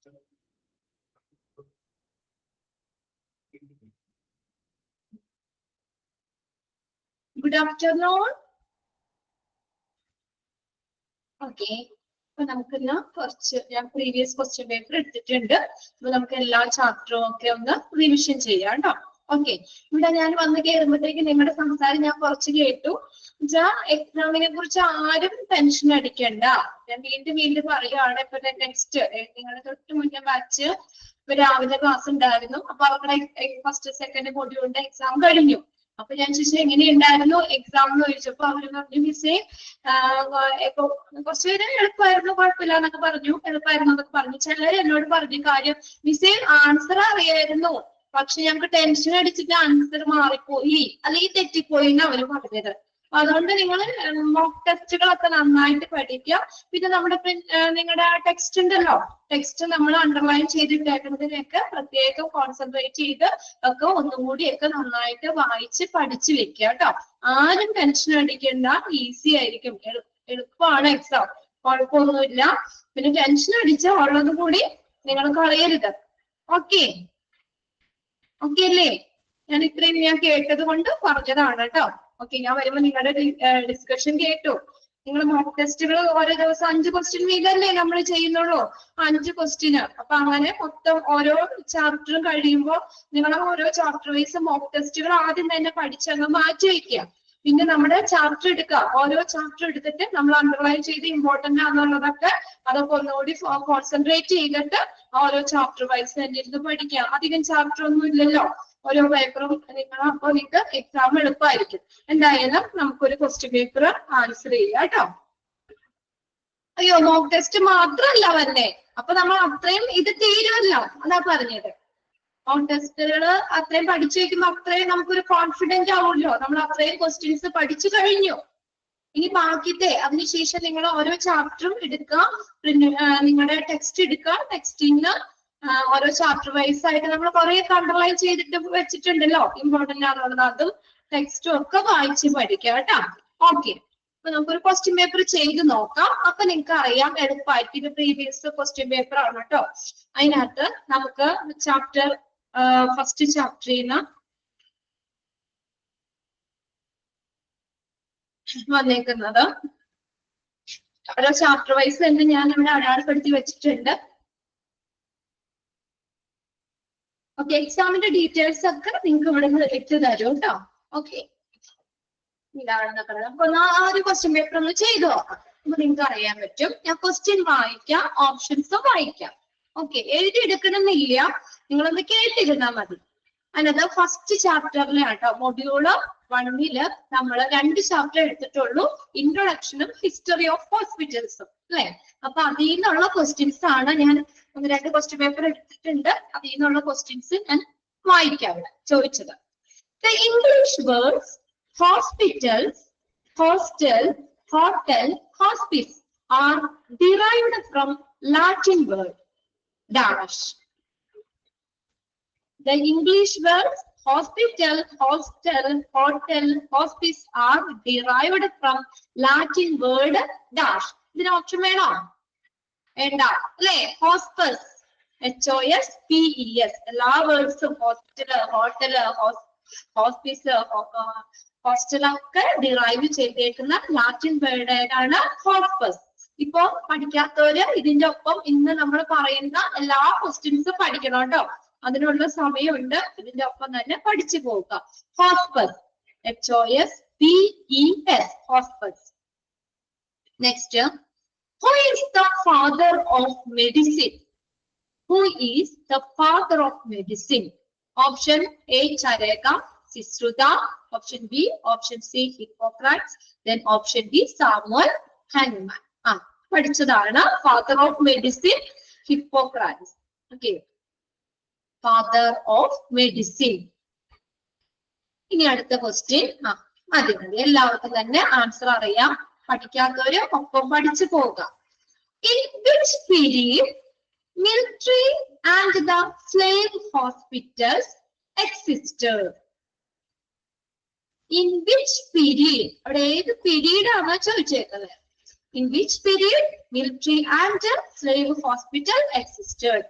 Good afternoon. Okay. അപ്പൊ നമുക്കിന്ന് കുറച്ച് ഞാൻ പ്രീവിയസ് ക്വസ്റ്റ്യൻ പേപ്പർ എടുത്തിട്ടുണ്ട്. അപ്പൊ നമുക്ക് എല്ലാ ചാപ്റ്ററും ഒക്കെ ഒന്ന് റിവിഷൻ ചെയ്യാം കേട്ടോ. ഓക്കെ. ഇവിടെ ഞാൻ വന്ന് കയറുമ്പോഴത്തേക്ക് നിങ്ങളുടെ സംസാരം ഞാൻ കുറച്ച് കേട്ടു. എക്സാമിനെ കുറിച്ച് ആരും ടെൻഷൻ അടിക്കണ്ട. ഞാൻ വീണ്ടും പറയുകയാണ്. ഇപ്പൊ നെക്സ്റ്റ് നിങ്ങളുടെ തൊട്ട് മുന്നേ ബാച്ച് ഇപ്പൊ രാവിലെ ക്ലാസ് ഉണ്ടായിരുന്നു. അപ്പൊ അവരുടെ ഫസ്റ്റ് സെക്കൻഡ് മൊഡ്യൂളിന്റെ എക്സാം കഴിഞ്ഞു. അപ്പൊ ഞാൻ ചോദിച്ചു എങ്ങനെയുണ്ടായിരുന്നു എക്സാം എന്ന് ചോദിച്ചപ്പോ അവര് പറഞ്ഞു മിസ്സേ കുറച്ചുപേര് എളുപ്പമായിരുന്നു, കുഴപ്പമില്ല എന്നൊക്കെ പറഞ്ഞു, എളുപ്പമായിരുന്നു എന്നൊക്കെ പറഞ്ഞു. ചിലർ എന്നോട് പറഞ്ഞ കാര്യം മിസ്സേ ആൻസർ അറിയായിരുന്നു, പക്ഷെ ഞങ്ങൾക്ക് ടെൻഷൻ അടിച്ചിട്ട് ആൻസർ മാറിപ്പോയി അല്ലെങ്കിൽ തെറ്റിപ്പോയി എന്ന് അവര് പറഞ്ഞത്. അതുകൊണ്ട് നിങ്ങൾ മോക്ക് ടെസ്റ്റുകളൊക്കെ നന്നായിട്ട് പഠിക്കുക. പിന്നെ നമ്മുടെ നിങ്ങളുടെ ടെക്സ്റ്റ് ഉണ്ടല്ലോ, ടെക്സ്റ്റ് നമ്മൾ അണ്ടർലൈൻ ചെയ്തിട്ടേക്കുന്നതിനൊക്കെ പ്രത്യേകം കോൺസെൻട്രേറ്റ് ചെയ്ത് ഒക്കെ ഒന്നുകൂടിയൊക്കെ നന്നായിട്ട് വായിച്ച് പഠിച്ചു വെക്കുക കേട്ടോ. ആരും ടെൻഷൻ അടിക്കേണ്ട, ഈസി ആയിരിക്കും, എളുപ്പമാണ് എക്സാം, കുഴപ്പമൊന്നുമില്ല. പിന്നെ ടെൻഷൻ അടിച്ച ഉള്ളത് കൂടി നിങ്ങൾ കളയരുത്. ഓക്കെ ഓക്കെ അല്ലേ? ഞാൻ ഇത്രയും ഞാൻ കേട്ടത് കൊണ്ട് പറഞ്ഞതാണ് കേട്ടോ. ഓക്കെ, ഞാൻ വരുമ്പോ നിങ്ങളുടെ ഡിസ്കഷൻ കേട്ടു. നിങ്ങൾ മോക്ക് ടെസ്റ്റുകൾ ഓരോ ദിവസം 5 ക്വസ്റ്റ്യൻ വീതമല്ലേ നമ്മൾ ചെയ്യുന്നുള്ളൂ, 5 ക്വസ്റ്റ്യന്. അപ്പൊ അങ്ങനെ മൊത്തം ഓരോ ചാപ്റ്ററും കഴിയുമ്പോൾ നിങ്ങൾ ഓരോ ചാപ്റ്റർ വൈസ് മോക്ക് ടെസ്റ്റുകൾ ആദ്യം തന്നെ പഠിച്ചങ്ങ് മാറ്റി വയ്ക്കുക. പിന്നെ നമ്മുടെ ചാപ്റ്റർ എടുക്കുക, ഓരോ ചാപ്റ്റർ എടുത്തിട്ട് നമ്മൾ അണ്ടർലൈൻ ചെയ്ത് ഇമ്പോർട്ടന്റ് ആണെന്നുള്ളതൊക്കെ അതൊക്കെ ഒന്നുകൂടി കോൺസെൻട്രേറ്റ് ചെയ്തിട്ട് ഓരോ ചാപ്റ്റർ വൈസ് തന്നെ ഇരുന്ന് പഠിക്കുക. അധികം ചാപ്റ്റർ ഒന്നും ഇല്ലല്ലോ, ഓരോ പേപ്പറും അപ്പൊ നിങ്ങൾക്ക് എക്സാം എളുപ്പമായിരിക്കും. എന്തായാലും നമുക്കൊരു ക്വസ്റ്റ്യൻ പേപ്പർ ആൻസർ ചെയ്യാം കേട്ടോ. അയ്യോ, മോക്ക് ടെസ്റ്റ് മാത്രമല്ല വന്നേ, അപ്പൊ നമ്മൾ അത്രയും ഇത് തീരുമല്ലോ, അതാ പറഞ്ഞത്. മോക്ക് ടെസ്റ്റുകൾ അത്രയും പഠിച്ചു വെക്കുമ്പോ അത്രയും നമുക്കൊരു കോൺഫിഡന്റ് ആവുമല്ലോ, നമ്മൾ അത്രയും ക്വസ്റ്റ്യൻസ് പഠിച്ചു കഴിഞ്ഞു. ഇനി ബാക്കിത്തെ അതിനുശേഷം നിങ്ങൾ ഓരോ ചാപ്റ്ററും എടുക്കുക, നിങ്ങളുടെ ടെക്സ്റ്റ് എടുക്കുക, ടെക്സ്റ്റിന് ഓരോ ചാപ്റ്റർ വൈസ് ആയിട്ട് നമ്മൾ കുറെ അണ്ടർലൈൻ ചെയ്തിട്ട് വെച്ചിട്ടുണ്ടല്ലോ ഇമ്പോർട്ടന്റ് ആണെന്നുള്ളത്, അതും ടെക്സ്റ്റും ഒക്കെ വായിച്ച് പഠിക്കുക കേട്ടോ. ഓക്കെ, അപ്പൊ നമുക്കൊരു ക്വസ്റ്റ്യൻ പേപ്പർ ചെയ്ത് നോക്കാം. അപ്പൊ നിങ്ങൾക്ക് അറിയാം എളുപ്പമായിട്ട് ഇത് പ്രീവിയസ് ക്വസ്റ്റ്യൻ പേപ്പർ ആണ് കേട്ടോ. അതിനകത്ത് നമുക്ക് ചാപ്റ്റർ ഫസ്റ്റ് ചാപ്റ്ററിൽ നിന്ന് വന്നേക്കുന്നത് ഓരോ ചാപ്റ്റർ വൈസ് തന്നെ ഞാൻ ഇവിടെ അടയാളപ്പെടുത്തി വെച്ചിട്ടുണ്ട്. ഓക്കെ, എക്സാമിന്റെ ഡീറ്റെയിൽസ് ഒക്കെ നിങ്ങൾക്ക് ഇവിടെ നിന്ന് ഇട്ട് തരും കേട്ടോ. ഓക്കെ, ഇതാണെന്നൊക്കെ നമുക്ക് ഒരു ക്വസ്റ്റ്യൻ പേപ്പർ ഒന്ന് ചെയ്തു നോക്കാം. അപ്പൊ നിങ്ങൾക്ക് അറിയാൻ പറ്റും. ഞാൻ ക്വസ്റ്റ്യൻ വായിക്കാം, ഓപ്ഷൻസും വായിക്കാം. ഓക്കെ, എഴുതിയെടുക്കണമെന്നില്ല, നിങ്ങളൊന്ന് കേട്ടിരുന്നാൽ മതി. അതിനകത്ത് ഫസ്റ്റ് ചാപ്റ്ററിലെ കേട്ടോ, മൊഡ്യൂള് 1 നമ്മൾ 2 ചാപ്റ്റർ എടുത്തിട്ടുള്ളൂ, ഇൻട്രൊഡക്ഷനും ഹിസ്റ്ററി ഓഫ് ഹോസ്പിറ്റൽസും അല്ലെ. അപ്പൊ അതിൽ നിന്നുള്ള ക്വസ്റ്റ്യൻസ് ആണ് ഞാൻ 2 ക്വസ്റ്റ്യൻ പേപ്പർ എടുത്തിട്ടുണ്ട്. അതിൽ നിന്നുള്ള ക്വസ്റ്റ്യൻസ് ഞാൻ വായിക്കാം ഇവിടെ ചോദിച്ചത്. The English words hospitals, hostel, hotel, hospice are derived from Latin word dash. The English words hospital, hostel, hotel, hospice are derived from Latin word dash. ഇതിന് ഓപ്ഷൻ വേണോ? വേണ്ട അല്ലേ? ഹോസ്പസ്, HOSPES, എല്ലാ വേർഡ്സും ഹോസ്പിറ്റൽ, ഹോട്ടൽ, ഹോസ്പിസ്, ഹോസ്റ്റലൊക്കെ ഡിറൈവ് ചെയ്തേക്കുന്ന Latin word ഏതാണ്? ഹോസ്പസ്. ഇപ്പൊ പഠിക്കാത്തവര് ഇതിന്റെ ഒപ്പം ഇന്ന് നമ്മൾ പറയുന്ന എല്ലാ ക്വസ്റ്റ്യൻസും പഠിക്കണം കേട്ടോ. അതിനുള്ള സമയമുണ്ട്, ഇതിന്റെ ഒപ്പം തന്നെ പഠിച്ചു പോവുക. Hospes, HOSPES, hospes. Next, who is the father of medicine? Who is the father of medicine? Option A Charaka, C Sruta, option B, option C Hippocrates, then option D Samuel Hahnemann. പഠിച്ചതാണ് father of medicine, Hippocrates. Okay, father of medicine. ഇനി അടുത്ത question മതി, എല്ലാവർക്കും തന്നെ answer അറിയാം. പഠിക്കാത്തവര് ഒപ്പം പഠിച്ചു പോവുക. In which period military and the slave hospitals existed? In which period? അവിടെ ഏത് പീരീഡ് ആണ് ചോദിച്ചേക്കുന്നത്? In which period military and slave hospital existed?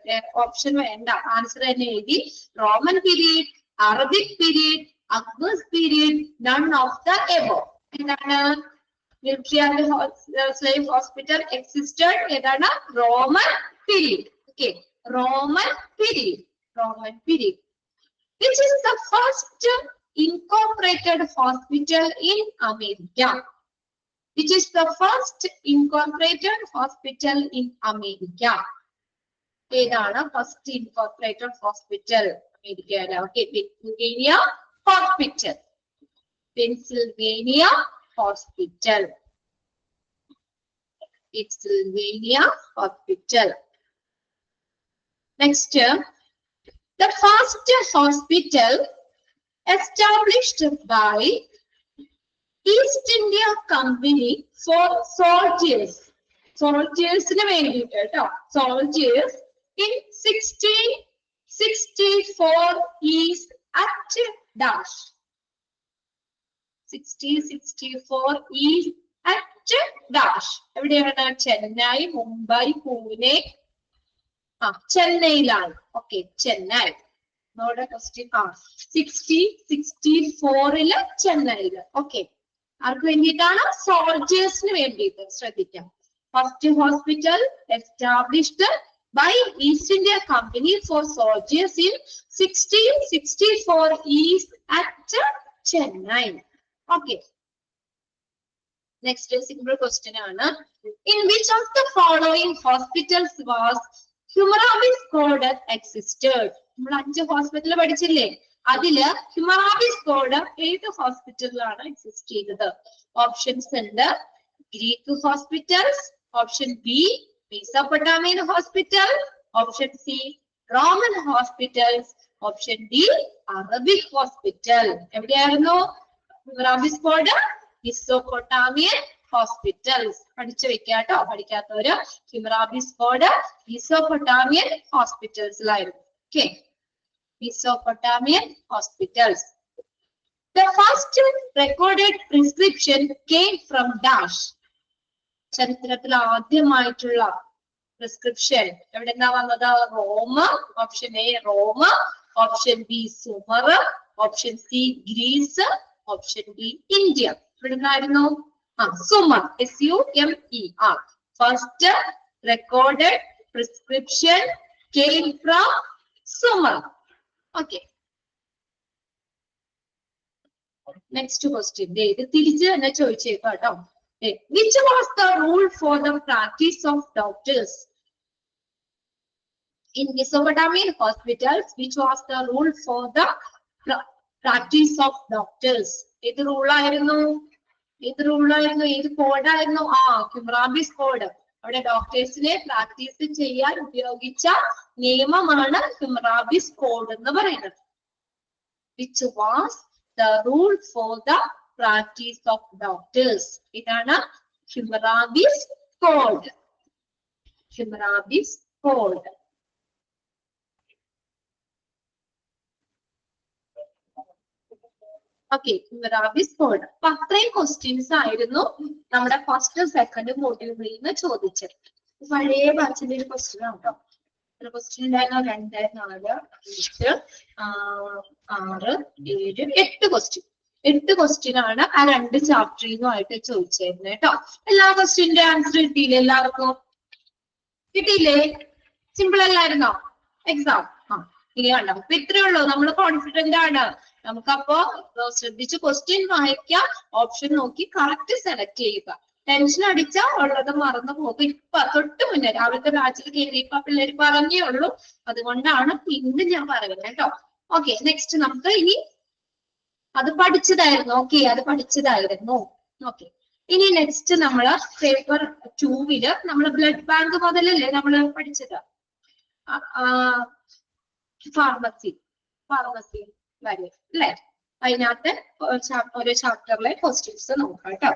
Option വേണ്ട, ആൻസർ തന്നെ എഴുതി. Roman period, Arabic period, Akbar's period, none of the above. എന്താണ്? Military and slave hospital existed. ഏതാണ്? Roman period. Okay, Roman period. Roman period. Which is the first incorporated hospital in America? Which is the first incorporated hospital in America? ഏതാണ് first incorporated hospital? അമേരിക്കയിലെ. Okay, Pennsylvania Hospital. Pennsylvania Hospital. Pennsylvania Hospital. Next, the first hospital established by East India Company for soldiers. Soldiers ന് വേണ്ടിയിട്ട് കേട്ടോ. Soldiers in 1664 is at dash. 1664 is at dash. എവിടെയാണ്? Chennai, Mumbai, Pune. ചെന്നൈയിലാണ്. Okay, Chennai. നമ്മുടെ question 1664 ചെന്നൈയില്. Okay, ആർക്ക് വേണ്ടിയിട്ടാണ്? സോൾജേഴ്സിന് വേണ്ടിയിട്ട്. ശ്രദ്ധിക്കാം. First hospital established by East India Company for soldiers in 1664 is at Chennai. Okay. Next, simple question ആണ്. In which of the following hospitals was Hammurabi's code existed? നമ്മൾ 5 hospital പഠിച്ചില്ലേ? അതില് Hammurabi's code ഏത് ഹോസ്പിറ്റലിലാണ് exist ചെയ്തത്? Options ഉണ്ട്. Greek hospitals, option B Mesopotamian hospital, option C Roman hospitals, option D Arabic hospital. എവിടെയായിരുന്നു Hammurabi's code? Mesopotamian hospitals. പഠിച്ചു വെക്കാട്ടോ. പഠിക്കാത്തവര് Hammurabi's code Mesopotamian hospitals-ലായിരുന്നു. Okay, Mesopotamian hospitals. The first recorded prescription came from dash. ചരിത്രത്തിൽ ആദ്യമായിട്ടുള്ള prescription എവിടെന്നാ വന്നത്? Roma. Option A Roma, option B Sumer, option C Greece, option D India. എവിടെന്നായിരുന്നു? Sumer. SUMER. First recorded prescription came from Sumer. Okay. Next question. ഇത് തിരിച്ച് തന്നെ ചോദിച്ചേക്കാം കേട്ടോ. Which was the rule for the practice of doctors? In Mesopotamian hospitals, which was the rule for the practice of doctors? ഏത് റൂളായിരുന്നു? ഏത് റൂളായിരുന്നു? ഏത് കോഡായിരുന്നു? Hammurabi's code. അവിടെ ഡോക്ടേഴ്സിനെ practice ചെയ്യാൻ ഉപയോഗിച്ച നിയമമാണ് Hammurabi's code എന്ന് പറയുന്നത്. Which was the rule for the practice of doctors? ഇതാണ് Hammurabi's code. Hammurabi's code. Okay, Hammurabi's code. അപ്പൊ അത്രയും ക്വസ്റ്റ്യൻസ് ആയിരുന്നു നമ്മുടെ ഫസ്റ്റ് സെക്കൻഡ് മോഡ്യൂളിൽ നിന്ന് ചോദിച്ചത്. പഴയ ബാച്ചിന്റെ ഒരു ക്വസ്റ്റ്യൻ ആണ് കേട്ടോ. ക്വസ്റ്റ്യൻ ഉണ്ടായിരുന്നു 2, 4, 5, 6, 7, 8 ക്വസ്റ്റ്യൻ. 8 ക്വസ്റ്റ്യൻ ആണ് ആ 2 ചാപ്റ്ററിനുമായിട്ട് ചോദിച്ചിരുന്നത് കേട്ടോ. എല്ലാ ക്വസ്റ്റ്യന്റെ ആൻസർ കിട്ടിയില്ലേ? എല്ലാവർക്കും കിട്ടിയില്ലേ? സിമ്പിൾ അല്ലായിരുന്നോ എക്സാം? ഇനി കണ്ടോ. അപ്പൊ ഇത്രയേ ഉള്ളൂ. നമ്മൾ കോൺഫിഡന്റ് ആണ്. നമുക്കപ്പോ ശ്രദ്ധിച്ച് ക്വസ്റ്റ്യൻ വായിക്കാം, ഓപ്ഷൻ നോക്കി കറക്റ്റ് സെലക്ട് ചെയ്യുക. ടെൻഷൻ അടിച്ചാൽ ഉള്ളത് മറന്നു പോകും. ഇപ്പൊ തൊട്ട് മുന്നേ രാവിലത്തെ ബാച്ചിൽ കയറിയപ്പോ പിള്ളേര് പറഞ്ഞേ ഉള്ളൂ, അതുകൊണ്ടാണ് ഇന്ന് ഞാൻ പറയുന്നത് കേട്ടോ. ഓക്കെ, നെക്സ്റ്റ് നമുക്ക് ഇനി അത് പഠിച്ചതായിരുന്നു. ഓക്കെ, അത് പഠിച്ചതായിരുന്നു. ഓക്കെ, ഇനി നെക്സ്റ്റ് നമ്മള് പേപ്പർ 2 നമ്മള് ബ്ലഡ് ബാങ്ക് മുതലല്ലേ നമ്മള് പഠിച്ചത്? ഫാർമസി വരെ അല്ലെ? അതിനകത്ത് ഓരോ ചാപ്റ്ററിലെ ക്വസ്റ്റ്യൻസ് നോക്കാം കേട്ടോ.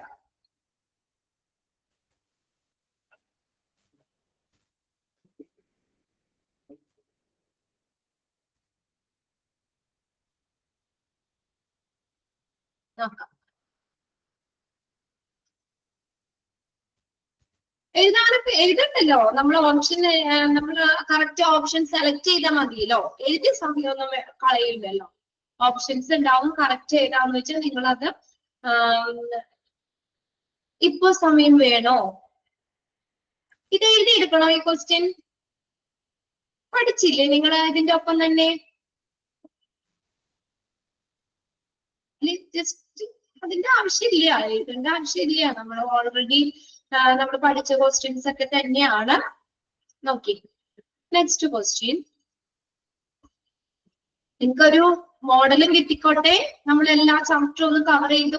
നോക്കാം. എഴുതണ്ടല്ലോ. നമ്മൾ ഓപ്ഷൻ നമ്മൾ കറക്റ്റ് ഓപ്ഷൻ സെലക്ട് ചെയ്താൽ മതിയല്ലോ. എഴുതിയ സമയമൊന്നും കളയില്ലല്ലോ. ഓപ്ഷൻസ് ഉണ്ടാവും. കറക്റ്റ് ഏതാന്ന് വെച്ചാൽ നിങ്ങളത് ഇപ്പൊ സമയം വേണോ, ഇത് എഴുതിയെടുക്കണോ? ഈ ക്വസ്റ്റ്യൻ പഠിച്ചില്ലേ നിങ്ങൾ ഇതിന്റെ ഒപ്പം തന്നെ? ജസ്റ്റ് അതിന്റെ ആവശ്യമില്ല, എഴുതേണ്ട ആവശ്യമില്ല. നമ്മൾ ഓൾറെഡി നമ്മൾ പഠിച്ച ക്വസ്റ്റ്യൻസ് ഒക്കെ തന്നെയാണ്. നോക്കി നെക്സ്റ്റ് ക്വസ്റ്റ്യൻ. നിങ്ങൾക്കൊരു മോഡലും കിട്ടിക്കോട്ടെ. നമ്മൾ എല്ലാ ചാപ്റ്ററും ഒന്ന് കവർ ചെയ്ത്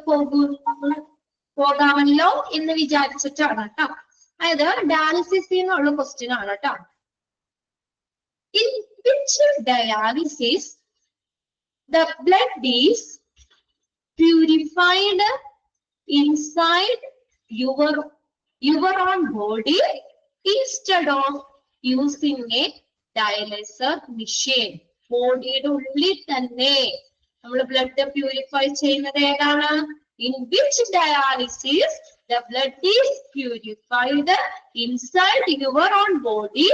പോകാമല്ലോ എന്ന് വിചാരിച്ചിട്ടാണ് കേട്ടോ. അതായത് ഡയാലിസിസ് എന്നുള്ള ക്വസ്റ്റ്യൻ ആണ് കേട്ടോ. In which dialysis the blood is purified inside your own body instead of using a dialyzer machine? ബോഡിയുടെ ഉള്ളിൽ തന്നെ നമ്മൾ ബ്ലഡ് പ്യൂരിഫൈ ചെയ്യുന്നത് ഏതാണ്? In which dialysis the blood is purified inside your own body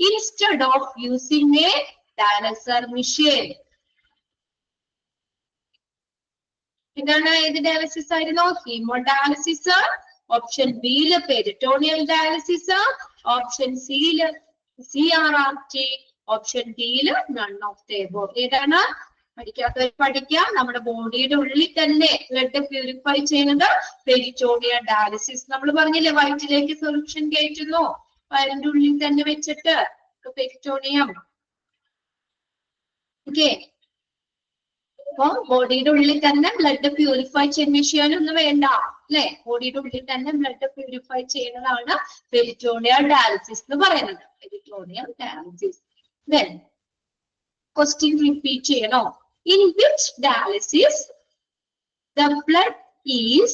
instead of using a dialyzer machine? എന്താണ്? ഏത് dialysis ആയിരുന്നു? Haemodialysis. Option ബിയില് പെരിറ്റോണിയൽ ഡയാലിസിസ്. ഓപ്ഷൻ സിയില് CRRT. ഓപ്ഷൻ ഡിയില് നൺ ഓഫ് ദ എബോവ്. ഏതാണ്? പഠിക്കാത്തവർ പഠിക്കാം. നമ്മുടെ ബോഡിയുടെ ഉള്ളിൽ തന്നെ ബ്ലഡ് പ്യൂരിഫൈ ചെയ്യുന്നത് പെരിറ്റോണിയൽ ഡയാലിസിസ്. നമ്മൾ പറഞ്ഞില്ലേ വയറ്റിലേക്ക് സൊല്യൂഷൻ കയറ്റുന്നു വയറിന്റെ ഉള്ളിൽ തന്നെ വെച്ചിട്ട് പെരിറ്റോണിയം. ഓക്കെ, അപ്പൊ ബോഡിയുടെ ഉള്ളിൽ തന്നെ ബ്ലഡ് പ്യൂരിഫൈ ചെയ്യാനൊന്നും വേണ്ട അല്ലെ? ബോഡിയുടെ ഉള്ളിൽ തന്നെ ബ്ലഡ് പ്യൂരിഫൈ ചെയ്യുന്നതാണ് പെരിറ്റോണിയൽ ഡയാലിസിസ് എന്ന് പറയുന്നത്. Peritoneal dialysis. Then question repeat ചെയ്യണോ? In which dialysis the blood is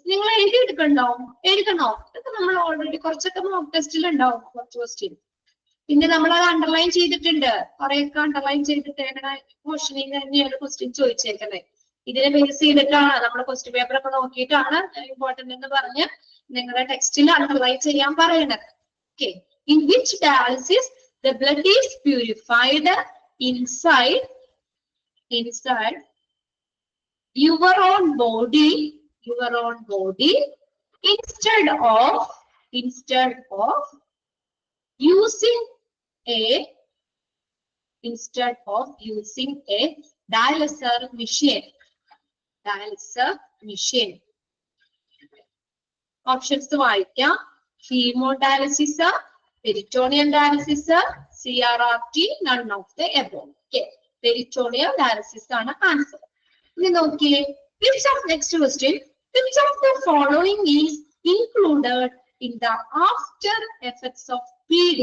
നിങ്ങൾ എഴുതിയെടുക്കണ്ടോ? എഴുതണോ? ഇതൊക്കെ നമ്മൾ ഓൾറെഡി കുറച്ചൊക്കെ മോക്ക് ടെസ്റ്റിൽ ഉണ്ടാവും കുറച്ച് ക്വസ്റ്റ്യൻ. പിന്നെ നമ്മൾ അത് അണ്ടർലൈൻ ചെയ്തിട്ടുണ്ട്. കുറെയൊക്കെ അണ്ടർലൈൻ ചെയ്തിട്ടേക്കണ ക്വസ്റ്റ്യനിൽ തന്നെയാണ് ക്വസ്റ്റ്യൻ ചോദിച്ചേക്കുന്നത്. ഇതിനെ ബേസ് ചെയ്തിട്ടാണ് നമ്മൾ ക്വസ്റ്റ്യൻ പേപ്പർ ഒക്കെ നോക്കിയിട്ടാണ് ഇമ്പോർട്ടന്റ് എന്ന് പറഞ്ഞ് നിങ്ങളുടെ ടെക്സ്റ്റിൽ അണ്ടർലൈൻ ചെയ്യാൻ പറയുന്നത്. Okay. In which dialysis the blood is purified inside your own body instead of using a dialyzer machine. Options വായിക്കാം. Haemodialysis, peritoneal dialysis, CRRT, none of the above. Okay, peritoneal dialysis ആണ് answer. ഇനി നോക്കിയേ, next question. Which of the following is included in the after effects of PD?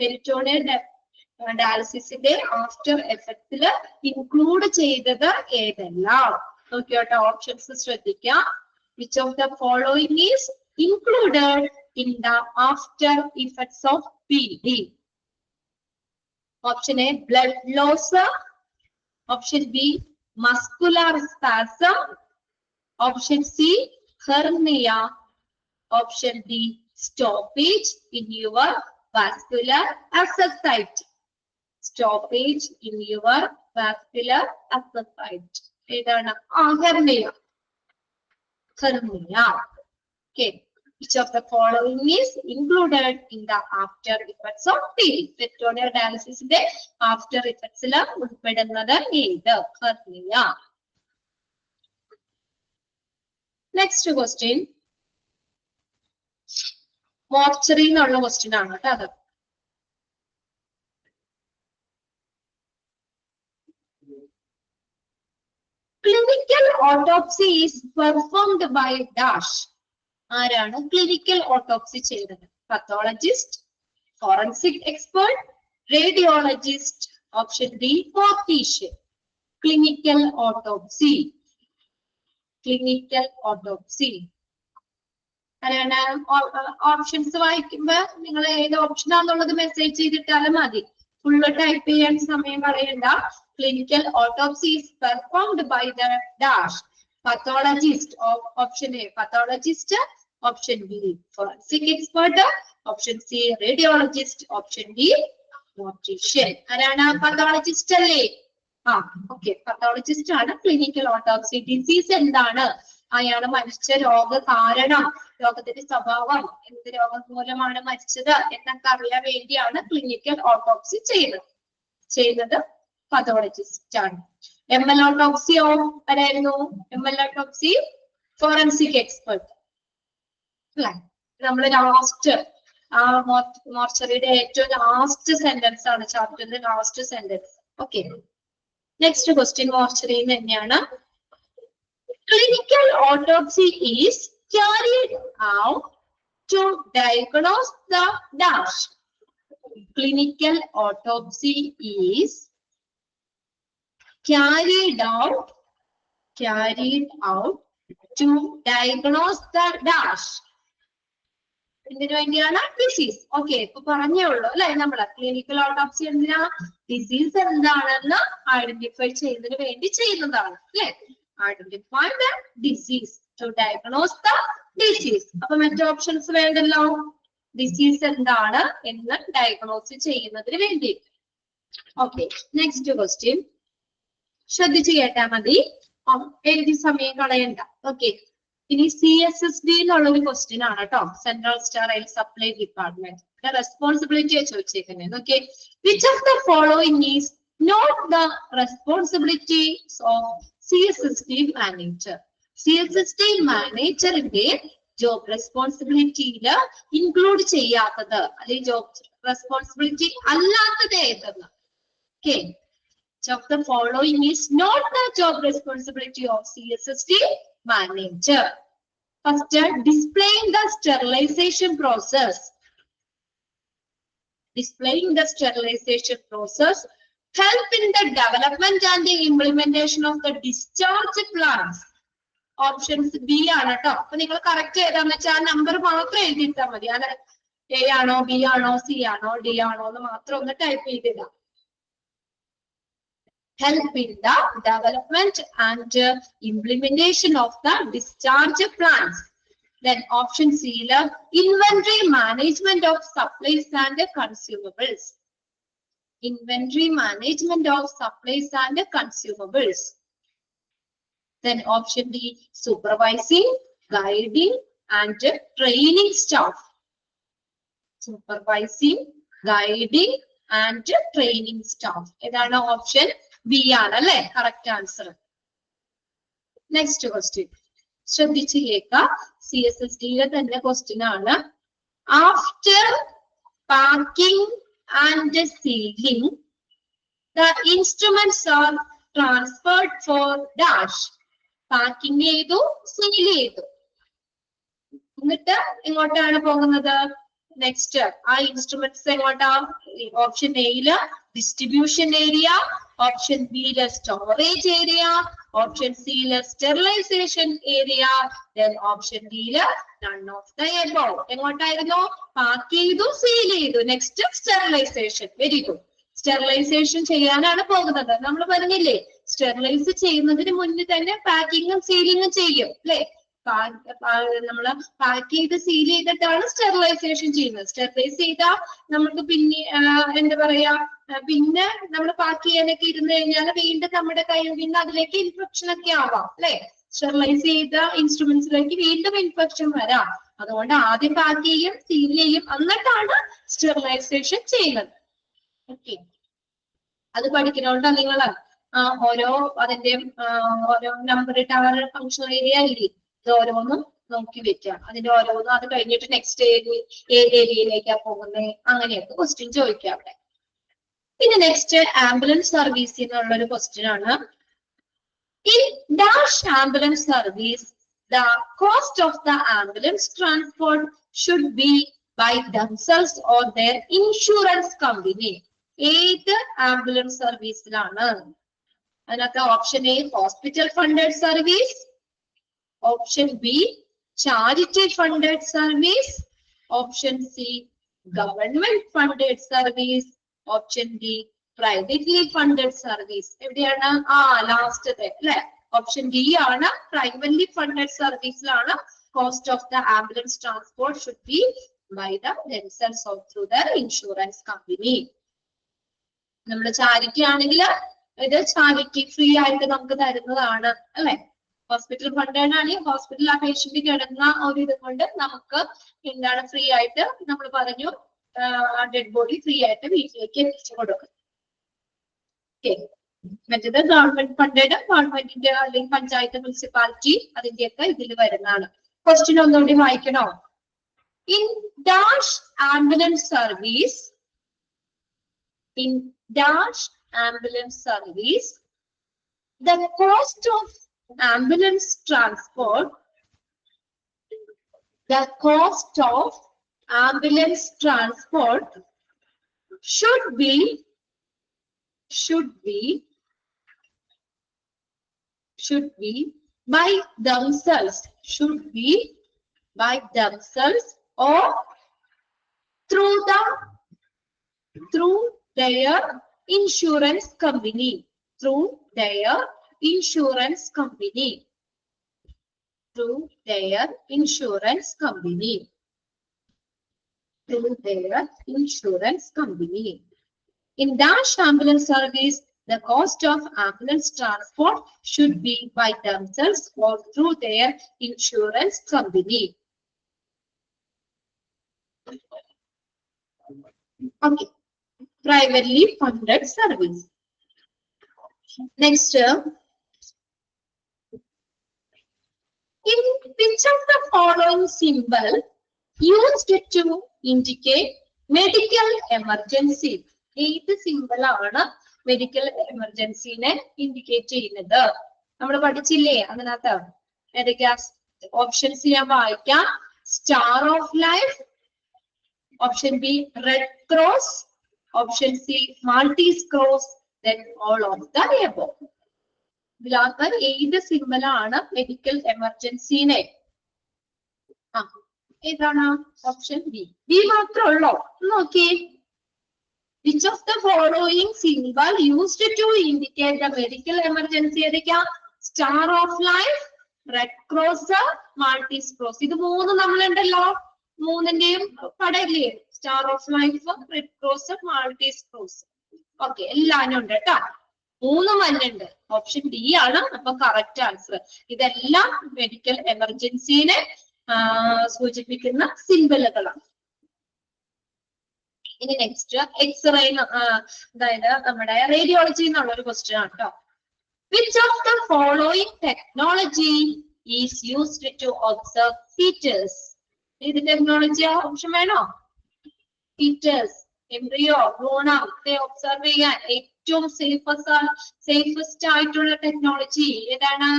പെരിറ്റോണിയൽ ഡയാലിസിസിന്റെ after എഫക്റ്റിൽ include ചെയ്തത് ഏതെല്ലാം? നോക്കിയോട്ടെ, ഓപ്ഷൻസ് ശ്രദ്ധിക്കാം. Which of the following is included in the after effects of PD? Option A, blood loss. Option B, muscular spasm. Option C, hernia. Option D, stoppage in your vascular access site. Stoppage in your vascular access site. ഏതാണ്? hernia. Okay. Which of the following is included in the after effects of PD? Peritoneal dialysis ന്റെ after effects ൽ ഉൾപ്പെടുന്നത് ഏത്? hernia. Next question. Mortuary എന്നുള്ള question ആണ് കേട്ടോ അത്. Clinical autopsy is performed by dash. ആരാണ് ക്ലിനിക്കൽ ഓട്ടോപ്സി ചെയ്യുന്നത്? Pathologist, forensic expert, radiologist. Option D, mortician. Clinical autopsy. ആരാണ്? ഓപ്ഷൻസ് വായിക്കുമ്പോ നിങ്ങൾ ഏത് ഓപ്ഷൻ ആണെന്നുള്ളത് മെസ്സേജ് ചെയ്തിട്ടാലും മതി. ഫുള്ള് ടൈപ്പ് ചെയ്യാൻ സമയം കളയണ്ട. Clinical autopsy is performed by the dash. pathologist, option A, pathologist, option B, forensic expert, option C, radiologist, option D, mortician. ആരാണ് pathologist അല്ലേ? ഓക്കെ, pathologist ആണ്. ക്ലിനിക്കൽ ഓട്ടോപ്സി, ഡിസീസ് എന്താണ്, അയാൾ മരിച്ച രോഗ കാരണം, രോഗത്തിന്റെ സ്വഭാവം, എന്ത് രോഗം മൂലമാണ് മരിച്ചത് എന്നൊക്കെ അറിയാൻ വേണ്ടിയാണ് ക്ലിനിക്കൽ ഓട്ടോപ്സി ചെയ്യുന്നത് പതോളജിസ്റ്റ് ആണ്. ML ഓട്ടോപ്സിയോ ആരായിരുന്നു? ML ഓട്ടോപ്സി ഫോറൻസിക് എക്സ്പെർട്ട് അല്ലെ. നമ്മൾ ലാസ്റ്റ് മോർച്ചറിയുടെ ഏറ്റവും ലാസ്റ്റ് സെന്റൻസ് ആണ്, ചാപ്റ്ററിന്റെ last sentence. Okay, next question മോർച്ചറിയിൽ തന്നെയാണ്. Clinical autopsy is carried out to diagnose the dash. Clinical autopsy is carried out to diagnose the dash. എന്തിനു വേണ്ടിയാണ്? ഡിസീസ്. ഓക്കെ, ഇപ്പൊ പറഞ്ഞേ ഉള്ളൂ അല്ലെ നമ്മള്. ക്ലിനിക്കൽ ഓട്ടോപ്സി എന്തിനാ? ഡിസീസ് എന്താണെന്ന് ഐഡന്റിഫൈ ചെയ്യുന്നതിന് വേണ്ടി ചെയ്യുന്നതാണ് അല്ലെ. Identify the disease to diagnose the disease. അപ്പൊ മറ്റു ഓപ്ഷൻസ് വേണ്ടല്ലോ. ഡിസീസ് എന്താണ് എന്ന് ഡയഗ്നോസ് ചെയ്യുന്നതിന് വേണ്ടി. ഓക്കെ, നെക്സ്റ്റ് ക്വസ്റ്റ്യൻ ശ്രദ്ധിച്ചു കേട്ടാ മതി, എഴുതി സമയം കളയണ്ട. ഓക്കെ, ഇനി CSSD എന്നുള്ളൊരു ക്വസ്റ്റ്യൻ ആണ് കേട്ടോ. Central sterile supply department responsibility ചോദിച്ചേക്കുന്നത്. Okay, which of the following is not the responsibilities of CSSD manager. CSSD മാനേജറിന്റെ ജോബ് റെസ്പോൺസിബിലിറ്റിയിൽ ഇൻക്ലൂഡ് ചെയ്യാത്തത് അല്ലെങ്കിൽ ജോബ് റെസ്പോൺസിബിലിറ്റി അല്ലാത്തത് ഏതെന്ന്? Okay, of the following is not the job responsibility of CSSD manager. First, displaying the sterilization process. Displaying the sterilization process help in the development and the implementation of the discharge plans. Options B ആണ് കേട്ടോ. അപ്പൊ നിങ്ങൾ correct ഏതാന്ന് വെച്ചാൽ number മാത്രം എഴുതിയിട്ടാൽ മതി. അത് A ആണോ, B ആണോ, C ആണോ, D ആണോ എന്ന് മാത്രം ഒന്ന് ടൈപ്പ് ചെയ്തില്ല. Help in the development and implementation of the discharge plans. Then option C, inventory management of supplies and consumables. Inventory management of supplies and consumables. Then option D, supervising, guiding and training staff. Supervising, guiding and training staff. ഇതാണ് option B ആണ് അല്ലെ correct answer. Next question ശ്രദ്ധിച്ച് കേൾക്കാം. CSSDയിലെ തന്നെ question ആണ്. After packing and sealing the instruments are transferred for dash. Packing ചെയ്തു, seal ചെയ്തു, എന്നിട്ട് എങ്ങോട്ടാണ് പോകുന്നത്? നെക്സ്റ്റ് ആ ഇൻസ്ട്രുമെന്റ്സ് എങ്ങോട്ടാ? ഓപ്ഷൻ എയില് ഡിസ്ട്രിബ്യൂഷൻ ഏരിയ, ഓപ്ഷൻ ബിയില് സ്റ്റോറേജ് ഏരിയ, ഓപ്ഷൻ സിയില് സ്റ്റെറിലൈസേഷൻ ഏരിയ, ദെൻ ഓപ്ഷൻ ഡിയില് നൺ ഓഫ് ദ എബോവ്. എങ്ങോട്ടായിരുന്നു? പാക്ക് ചെയ്തു, സീൽ ചെയ്തു, next sterilisation. Very good. Sterilisation ചെയ്യാനാണ് പോകുന്നത്. നമ്മൾ പറഞ്ഞില്ലേ, സ്റ്റെറിലൈസ് ചെയ്യുന്നതിന് മുന്നേ തന്നെ പാക്കിങ്ങും സീലിങ്ങും ചെയ്യും അല്ലെ. നമ്മള് പാക്ക് ചെയ്ത് സീൽ ചെയ്തിട്ടാണ് സ്റ്റെറിലൈസേഷൻ ചെയ്യുന്നത്. സ്റ്റെറിലൈസ് ചെയ്താൽ നമുക്ക് പിന്നെ എന്താ പറയാ, പിന്നെ നമ്മൾ പാക്ക് ചെയ്യാനൊക്കെ ഇരുന്ന് കഴിഞ്ഞാൽ വീണ്ടും നമ്മുടെ കയ്യിൽ നിന്ന് അതിലേക്ക് ഇൻഫെക്ഷൻ ഒക്കെ ആവാം അല്ലെ. സ്റ്റെറിലൈസ് ചെയ്ത ഇൻസ്ട്രുമെന്റ്സിലേക്ക് വീണ്ടും ഇൻഫെക്ഷൻ വരാം. അതുകൊണ്ട് ആദ്യം പാക്ക് ചെയ്യും, സീൽ ചെയ്യും, എന്നിട്ടാണ് സ്റ്റെറിലൈസേഷൻ ചെയ്യുന്നത്. ഓക്കെ, അത് പഠിക്കണോണ്ടാ നിങ്ങള് ഓരോ അതിന്റെ ഓരോ നമ്പർ ടവർ ഫങ്ഷണൽ ഏരിയ ഇല്ലേ, ഇത് ഓരോന്നും നോക്കി വെക്കാം. അതിന്റെ ഓരോന്നും അത് കഴിഞ്ഞിട്ട് നെക്സ്റ്റ് ഏരിയയിലേക്കാ പോകുന്നത്, അങ്ങനെയൊക്കെ ക്വസ്റ്റ്യൻ ചോദിക്കാം അവിടെ. പിന്നെ നെക്സ്റ്റ് ആംബുലൻസ് സർവീസ് എന്നുള്ളൊരു ക്വസ്റ്റ്യൻ ആണ്. In dash ambulance service the cost of the ambulance transport should be by themselves or their insurance company. ഏത് ആംബുലൻസ് സർവീസിലാണ്? അതിനകത്ത് option A hospital funded service, option B charity funded service, option C government funded service, option D privately funded service. എവിടെയാണ്? ലാസ്റ്റത്തെ അല്ലെ. Option D ആണ് privately funded സർവീസിലാണ് cost of the ambulance transport should be by the themselves or through the insurance company. നമ്മുടെ charity ആണെങ്കിൽ ഇത് charity free ആയിട്ട് നമുക്ക് തരുന്നതാണ് അല്ലെ. ഹോസ്പിറ്റൽ ഫണ്ടഡ് ആണെങ്കിൽ ഹോസ്പിറ്റൽ ആ പേഷ്യന്റ് കിടന്ന ഒരു ഇത് കൊണ്ട് നമുക്ക് എന്താണ് ഫ്രീ ആയിട്ട് നമ്മൾ പറഞ്ഞു ഡെഡ് ബോഡി ഫ്രീ ആയിട്ട് വീട്ടിലേക്ക് എത്തിച്ചു കൊടുക്കും. മറ്റേത് ഗവൺമെന്റ് ഫണ്ടഡ്, ഗവൺമെന്റിന്റെ അല്ലെങ്കിൽ പഞ്ചായത്ത് മുനിസിപ്പാലിറ്റി അതിന്റെയൊക്കെ ഇതിൽ വരുന്നതാണ്. ക്വസ്റ്റ്യൻ ഒന്നുകൂടി വായിക്കണോ? In dash ambulance service, in dash ambulance service, the cost of ambulance transport, the cost of ambulance transport should be by themselves, should be by themselves or through their insurance company, through their insurance company, through their insurance company, through their insurance company. In dash ambulance service, the cost of ambulance transport should be by themselves or through their insurance company. Okay. Privately funded service. Next, in which of the following symbol used to indicate medical emergency? ഏത് simple ആണ് medical എമർജൻസിനെ indicate ചെയ്യുന്നത്? നമ്മൾ പഠിച്ചില്ലേ അതിനകത്ത്? ഏതൊക്കെയാ options ഞാൻ വായിക്കാം. Star of life, option B red cross, option C Maltese cross, then all of the above. ഇതിനകത്ത് ഏത് സിമ്പലാണ് മെഡിക്കൽ എമർജൻസിനെ? ഏതാണ്? Option B. ബി മാത്രമുള്ളോ? നോക്കിയേ. Which of the following symbol used to indicate the medical emergency? ഏതൊക്കെയാ? Star of life, red cross, Maltese cross. ഇത് മൂന്ന് നമ്മളുണ്ടല്ലോ, മൂന്നിന്റെയും പടയില്ലേ? Star of life, red cross, Maltese cross. Okay, എല്ലാരും ഉണ്ട് കേട്ടോ. മൂന്നും വന്നുണ്ട്. ഓപ്ഷൻ ഡി ആണ് അപ്പൊ കറക്റ്റ് ആൻസർ. ഇതെല്ലാം മെഡിക്കൽ എമർജൻസിനെ സൂചിപ്പിക്കുന്ന സിംബലുകളാണ്. ഇനി നെക്സ്റ്റ് എക്സ്റേ, അതായത് നമ്മുടെ റേഡിയോളജി എന്നുള്ള ഒരു ക്വസ്റ്റ്യൻ ആണ് കേട്ടോ. Which of the following technology is used to observe foetuses? ഏത് ടെക്നോളജി ഓപ്ഷൻ വേണോ? ഫീറ്റേഴ്സ്, എംബ്രിയോ, ഭ്രൂണം ഒക്കെ ഒബ്സർവ് ചെയ്യാൻ ഏറ്റവും സേഫസ്റ്റ് ആയിട്ടുള്ള ടെക്നോളജി ഏതാണ്?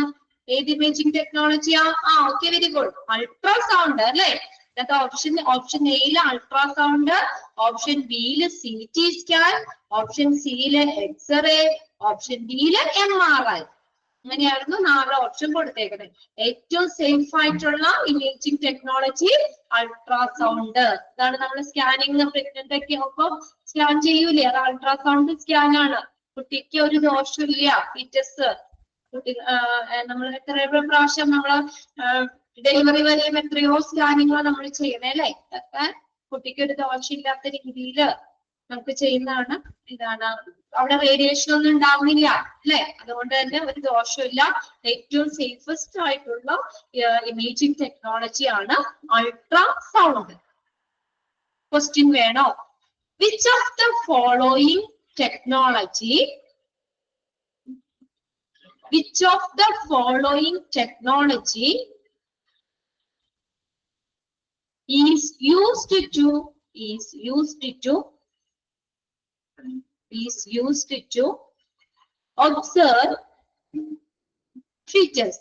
ഏത് ഇമേജിംഗ് ടെക്നോളജിയാ? Okay, very good. അൾട്രാസൗണ്ട് അല്ലേ? ഓപ്ഷൻ എയില് അൾട്രാസൗണ്ട്, ഓപ്ഷൻ ബിയില് CT സ്കാൻ, ഓപ്ഷൻ സിയില് എക്സ്റേ, ഓപ്ഷൻ ഡിയില് MRI. അങ്ങനെയായിരുന്നു 4 ഓപ്ഷൻ കൊടുത്തേക്കുന്നത്. ഏറ്റവും സേഫ് ആയിട്ടുള്ള ഇമേജിംഗ് ടെക്നോളജി അൾട്രാസൗണ്ട്. ഇതാണ് നമ്മൾ സ്കാനിങ് പ്രഗ്നന്റ് ഒക്കെ ഒപ്പം സ്കാൻ ചെയ്യൂലേ, അത് അൾട്രാസൗണ്ട് സ്കാൻ ആണ്. കുട്ടിക്ക് ഒരു ദോഷമില്ല. ഫീറ്റസ് കുട്ടി നമ്മൾ എത്ര പ്രാവശ്യം നമ്മള് ഡെലിവറി വരെയും എത്രയോ സ്കാനിങ്ങോ നമ്മൾ ചെയ്യുന്നത് അല്ലേ? അതൊക്കെ കുട്ടിക്ക് ഒരു ദോഷമില്ലാത്ത രീതിയിൽ നമുക്ക് ചെയ്യുന്നതാണ്. ഇതാണ് അവിടെ റേഡിയേഷൻ ഒന്നും ഉണ്ടാവുന്നില്ല അല്ലെ, അതുകൊണ്ട് തന്നെ ഒരു ദോഷമില്ല. ഏറ്റവും സേഫസ്റ്റ് ആയിട്ടുള്ള ഇമേജിംഗ് ടെക്നോളജി ആണ് അൾട്രാസൗണ്ട്. ക്വസ്റ്റ്യൻ വേണോ? Which of the following technology, which of the following technology is used to observe fetus?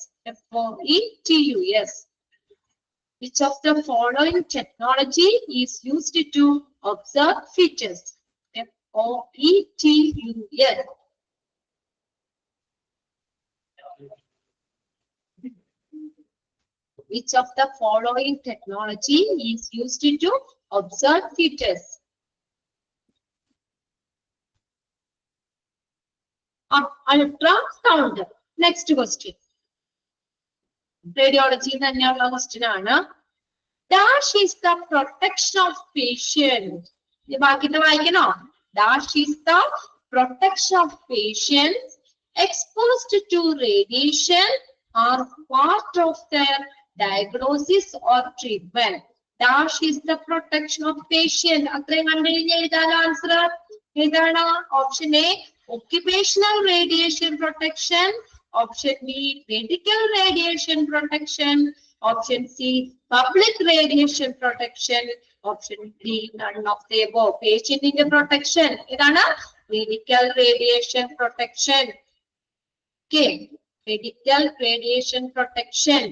FOETUS. Which of the following technology is used to observe fetus? FOETUS. Which of the following technology is used to observe fetus? Ultrasound. Next question radiology തന്നെയുള്ള question ആണ്. Dash is the protection of patient. ബാക്കിട്ട് വായിക്കണോ? Dash is the protection of patients exposed to radiation or part of their diagnosis or treatment. Dash is the protection of patient. അത്രയും കണ്ടു കഴിഞ്ഞാൽ എഴുതാൻ answer ഏതാണ്? Option A occupational radiation protection, option B medical radiation protection, option C public radiation protection, option D none of the above. Patient in the protection ഏതാണ്? medical radiation protection. Okay, medical radiation protection.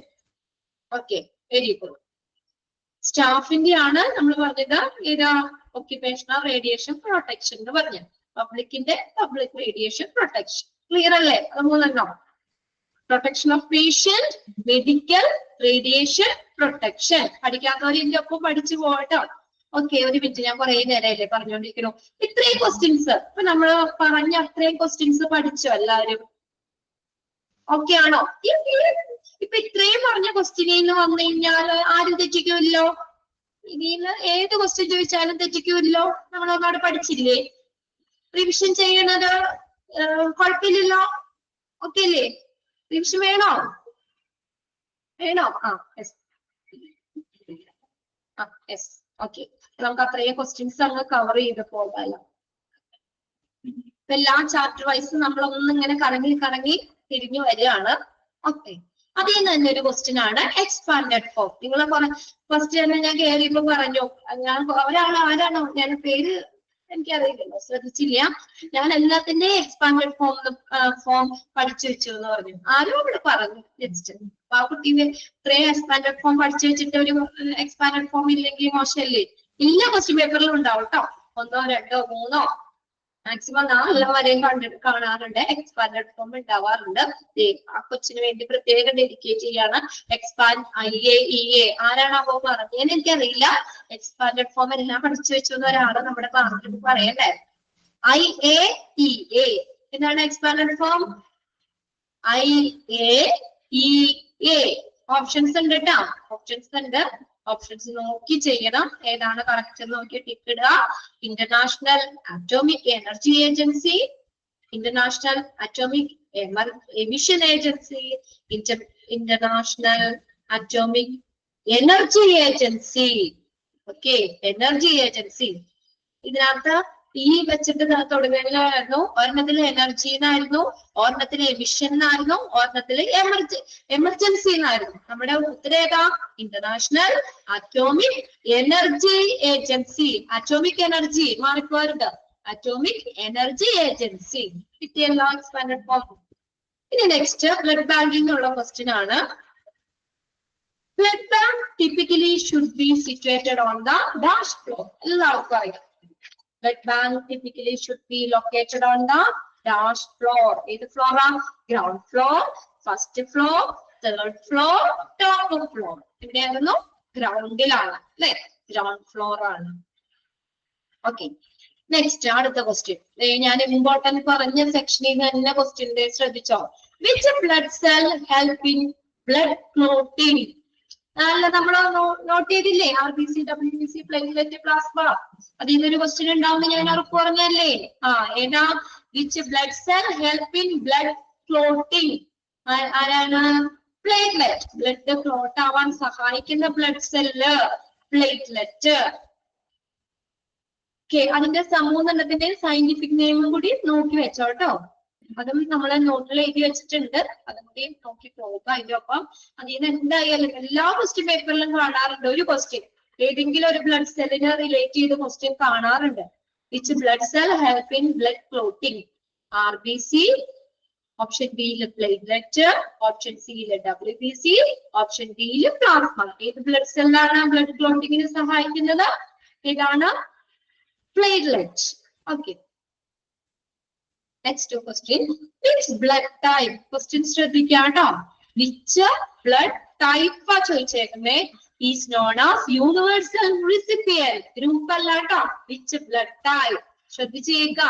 Okay, very good. സ്റ്റാഫിന്റെ ആണ് നമ്മൾ പറഞ്ഞത് ഏതാ? occupational radiation protection എന്ന് പറഞ്ഞു. പബ്ലിക്കിന്റെ public radiation protection. Clear അല്ലേ? അത് മൂന്നെണ്ണം. Protection of patient, medical, radiation protection. പഠിക്കാത്തവർ ഇതിന്റെ ഒപ്പം പഠിച്ചു പോകട്ടോ. ഓക്കെ, ഒരു മിനിറ്റ്, ഞാൻ കുറെ നേരമല്ലേ പറഞ്ഞുകൊണ്ടിരിക്കുന്നു. ഇത്രയും ക്വസ്റ്റ്യൻസ് ഇപ്പൊ നമ്മൾ പറഞ്ഞ അത്രയും ക്വസ്റ്റ്യൻസ് പഠിച്ചോ എല്ലാവരും? ഓക്കെ ആണോ? ഇപ്പൊ ഇത്രയും പറഞ്ഞ ക്വസ്റ്റ്യനിൽ നിന്ന് വന്നു കഴിഞ്ഞാൽ ആരും തെറ്റിക്കുമല്ലോ. ഇതിന്ന് ഏത് ക്വസ്റ്റ്യൻ ചോദിച്ചാലും തെറ്റിക്കുമല്ലോ. നമ്മൾ ഒരുപാട് പഠിച്ചില്ലേ? റിവിഷൻ ചെയ്യണത് കുഴപ്പമില്ലല്ലോ. ഓക്കെ അല്ലേ? റിവിഷൻ വേണോ? വേണോ? യെസ്. ഓക്കെ, നമുക്ക് അത്രയും ക്വസ്റ്റ്യൻസ് അങ്ങ് കവർ ചെയ്ത് പോകാലോ. എല്ലാ ചാപ്റ്റർ വൈസ് നമ്മളൊന്നും ഇങ്ങനെ കറങ്ങി തിരിഞ്ഞു വരികയാണ്. ഓക്കെ, അതിൽ നിന്ന് തന്നെ ഒരു ക്വസ്റ്റ്യൻ ആണ് എക്സ്പാൻഡഡ് ഫോം. നിങ്ങൾ ഫസ്റ്റ് തന്നെ ഞാൻ കയറിയപ്പോ പറഞ്ഞു, ഞാൻ ആരാണോ ഞാൻ പേര് എനിക്കറിയില്ലല്ലോ, ശ്രദ്ധിച്ചില്ല. ഞാൻ എല്ലാത്തിന്റെ എക്സ്പാൻഡഡ് ഫോം പഠിച്ചു വെച്ചു എന്ന് പറഞ്ഞു. ആരോ ഇവിടെ പറഞ്ഞു ജസ്റ്റ്. അപ്പൊ ആ കുട്ടി ഇത്രയും എക്സ്പാൻഡഡ് ഫോം പഠിച്ചു വെച്ചിട്ട് ഒരു എക്സ്പാൻഡഡ് ഫോം ഇല്ലെങ്കിൽ മോശമല്ലേ? എല്ലാ ക്വസ്റ്റ്യൻ പേപ്പറിലും ഉണ്ടാവും കേട്ടോ. 1, 2, 3 മാക്സിമം 4 വരെയും കാണാറുണ്ട്. എക്സ്പാൻഡഡ് ഫോം ഉണ്ടാവാറുണ്ട്. ആ കൊച്ചിന് വേണ്ടി പ്രത്യേകം ഡെഡിക്കേറ്റ് ചെയ്യാണ്. എക്സ്പാൻഡ് IA, ആരാണാവോ പറഞ്ഞതെന്ന് എനിക്കറിയില്ല. എക്സ്പാൻഡഡ് ഫോം എല്ലാം പഠിച്ചു വെച്ചു ഒരാള് നമ്മുടെ ക്ലാസ്സിൽ പറയണ്ടേ. IAEA എന്താണ് എക്സ്പാൻഡഡ് ഫോം? IAEA. ഓപ്ഷൻസ് ഉണ്ട് കേട്ടോ. ഓപ്ഷൻസ് ഉണ്ട്. ഓപ്ഷൻസ് നോക്കി ചെയ്യണം. ഏതാണ് കറക്റ്റ് നോക്കി ടിക്ക് ഇടുക. International atomic energy agency, international atomic emission agency, international atomic energy agency. Okay, energy agency. ഇതിനകത്ത് ഈ വെച്ചിട്ട് തുടങ്ങുകയായിരുന്നു. ഒരെണ്ണത്തിൽ എനർജി എന്നായിരുന്നു, ഒരെണ്ണത്തിൽ എമിഷൻ എന്നായിരുന്നു, ഒരെണ്ണത്തിൽ എമർജൻസി എന്നായിരുന്നു. നമ്മുടെ ഉത്തരം ഏതാ? International atomic energy agency. Atomic energy മാറിപ്പോരുത്. Atomic energy agency. കിട്ടിയല്ലോ എക്സ്പാൻഡഡ് ഫോം. ഇനി നെക്സ്റ്റ് ബ്ലഡ് ബാങ്കിങ് ഉള്ള ക്വസ്റ്റ്യൻ ആണ്. Blood bank typically should be situated on the dash floor. എല്ലാവർക്കും അറിയാം. Blood bank typically should be located on the dash floor. Either floor, ground floor, first floor, third floor, top floor. ഇവിടെയായിരുന്നു ഗ്രൗണ്ടിലാണ് അല്ലെ? Ground floor ആണ്. Okay, next അടുത്ത question. ഞാൻ important പറഞ്ഞ സെക്ഷനിൽ തന്നെ ക്വസ്റ്റ്യൻ ശ്രദ്ധിച്ചോ? Which blood cell help in blood clotting? അല്ല, നമ്മൾ നോട്ട് ചെയ്തില്ലേ? RBC, WBC, platelet, plasma. അതിൽ നിന്നൊരു ക്വസ്റ്റ്യൻ ഉണ്ടാവുന്ന ഞാൻ ഉറപ്പ് പറഞ്ഞല്ലേ? ഏതാ? Which blood cell help in blood clotting? ആരാണ്? പ്ലേറ്റ്ലെറ്റ്. ബ്ലഡ് ക്ലോട്ട് ആവാൻ സഹായിക്കുന്ന ബ്ലഡ് സെല്ല് പ്ലേറ്റ്ലെറ്റ്. ഓക്കെ, അതിന്റെ സമൂഹത്തിന്റെ സയന്റിഫിക് നെയിമും കൂടി നോക്കി വെച്ചോട്ടോ. അതും നമ്മളെ നോട്ടിൽ എഴുതി വെച്ചിട്ടുണ്ട്. അതും കൂടി നോക്കി പോകുക. അതിന്റെ ഒപ്പം അതിൽ നിന്ന് എന്തായാലും എല്ലാ ക്വസ്റ്റ്യൻ പേപ്പറിലും കാണാറുണ്ട് ഒരു ക്വസ്റ്റ്യൻ, ഏതെങ്കിലും ഒരു ബ്ലഡ് സെല്ലിനെ റിലേറ്റ് ചെയ്ത് ക്വസ്റ്റ്യൻ കാണാറുണ്ട്. Which blood cell help in blood clotting? RBC, option ബിയില് പ്ലേറ്റ്ലെറ്റ്, ഓപ്ഷൻ സിയില് WBC, ഓപ്ഷൻ ഡിയില് പ്ലാസ്മ. ഏത് ബ്ലഡ് സെല്ലാണ് ബ്ലഡ് ക്ലോട്ടിങ്ങിന് സഹായിക്കുന്നത്? ഇതാണ് platelet. Okay, next question. Which blood type? Question ശ്രദ്ധിക്കാട്ടോ. Which blood type ചോദിച്ചേക്കുന്നേ is known as universal recipient. Group അല്ലാട്ടോ. Which blood type? ശ്രദ്ധിച്ചേക്ക.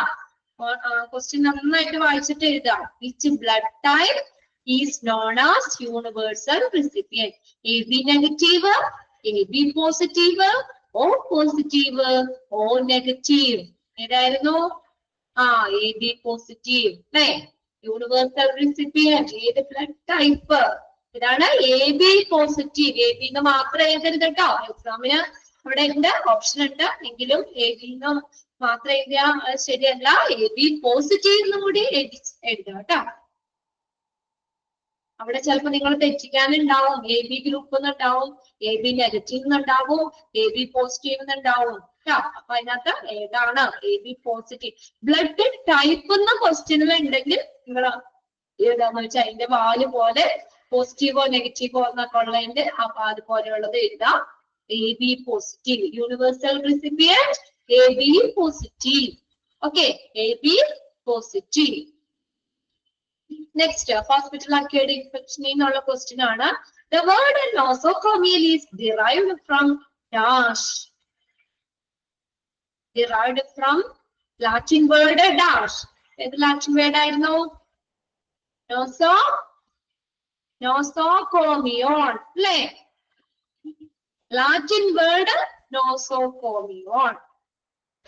ക്വസ്റ്റ്യൻ നന്നായിട്ട് വായിച്ചിട്ട് എഴുതാം. Which blood type is known as universal recipient. AB negative, AB positive, O positive, O negative. ഏതായിരുന്നു? AB positive. അല്ലേ? Universal recipient ഏത് blood type? ഇതാണ് AB positive. AB എന്ന് മാത്രം എഴുതരുത് കേട്ടോ. എക്സാമിന് ഇവിടെ ഉണ്ട്, ഓപ്ഷൻ ഉണ്ട്, എങ്കിലും AB എന്ന് മാത്രം എഴുതിയാ ശരിയല്ല. AB പോസിറ്റീവ് എന്നും കൂടി എഴുതുക കേട്ടോ. അവിടെ ചിലപ്പോൾ നിങ്ങൾ തെറ്റിക്കാനുണ്ടാവും. AB ഗ്രൂപ്പ് എന്നുണ്ടാവും, AB നെഗറ്റീവ് എന്നുണ്ടാവും, AB പോസിറ്റീവ് എന്നുണ്ടാവും കേട്ടോ. അപ്പൊ അതിനകത്ത് ഏതാണ് AB പോസിറ്റീവ്? ബ്ലഡ് ടൈപ്പ് എന്ന ക്വസ്റ്റ്യനിൽ ഉണ്ടെങ്കിൽ നിങ്ങൾ ഏതാന്ന് വെച്ചാൽ അതിന്റെ വാല് പോലെ പോസിറ്റീവോ നെഗറ്റീവോ എന്നൊക്കെ ഉള്ളതിന്റെ അപ്പൊ അതുപോലെയുള്ളത് എഴുതാം. AB positive, universal recipient AB positive. Okay, AB positive. Next, hospital acquired infection എന്നുള്ള ക്വസ്റ്റ്യൻ ആണ്. The word nosocomial is derived from dash. Derived from Latin word dash. ഏത് ലാറ്റിൻ വേർഡ് ആയിരുന്നു? nosocomion അല്ലേ? Latin word nosocomion.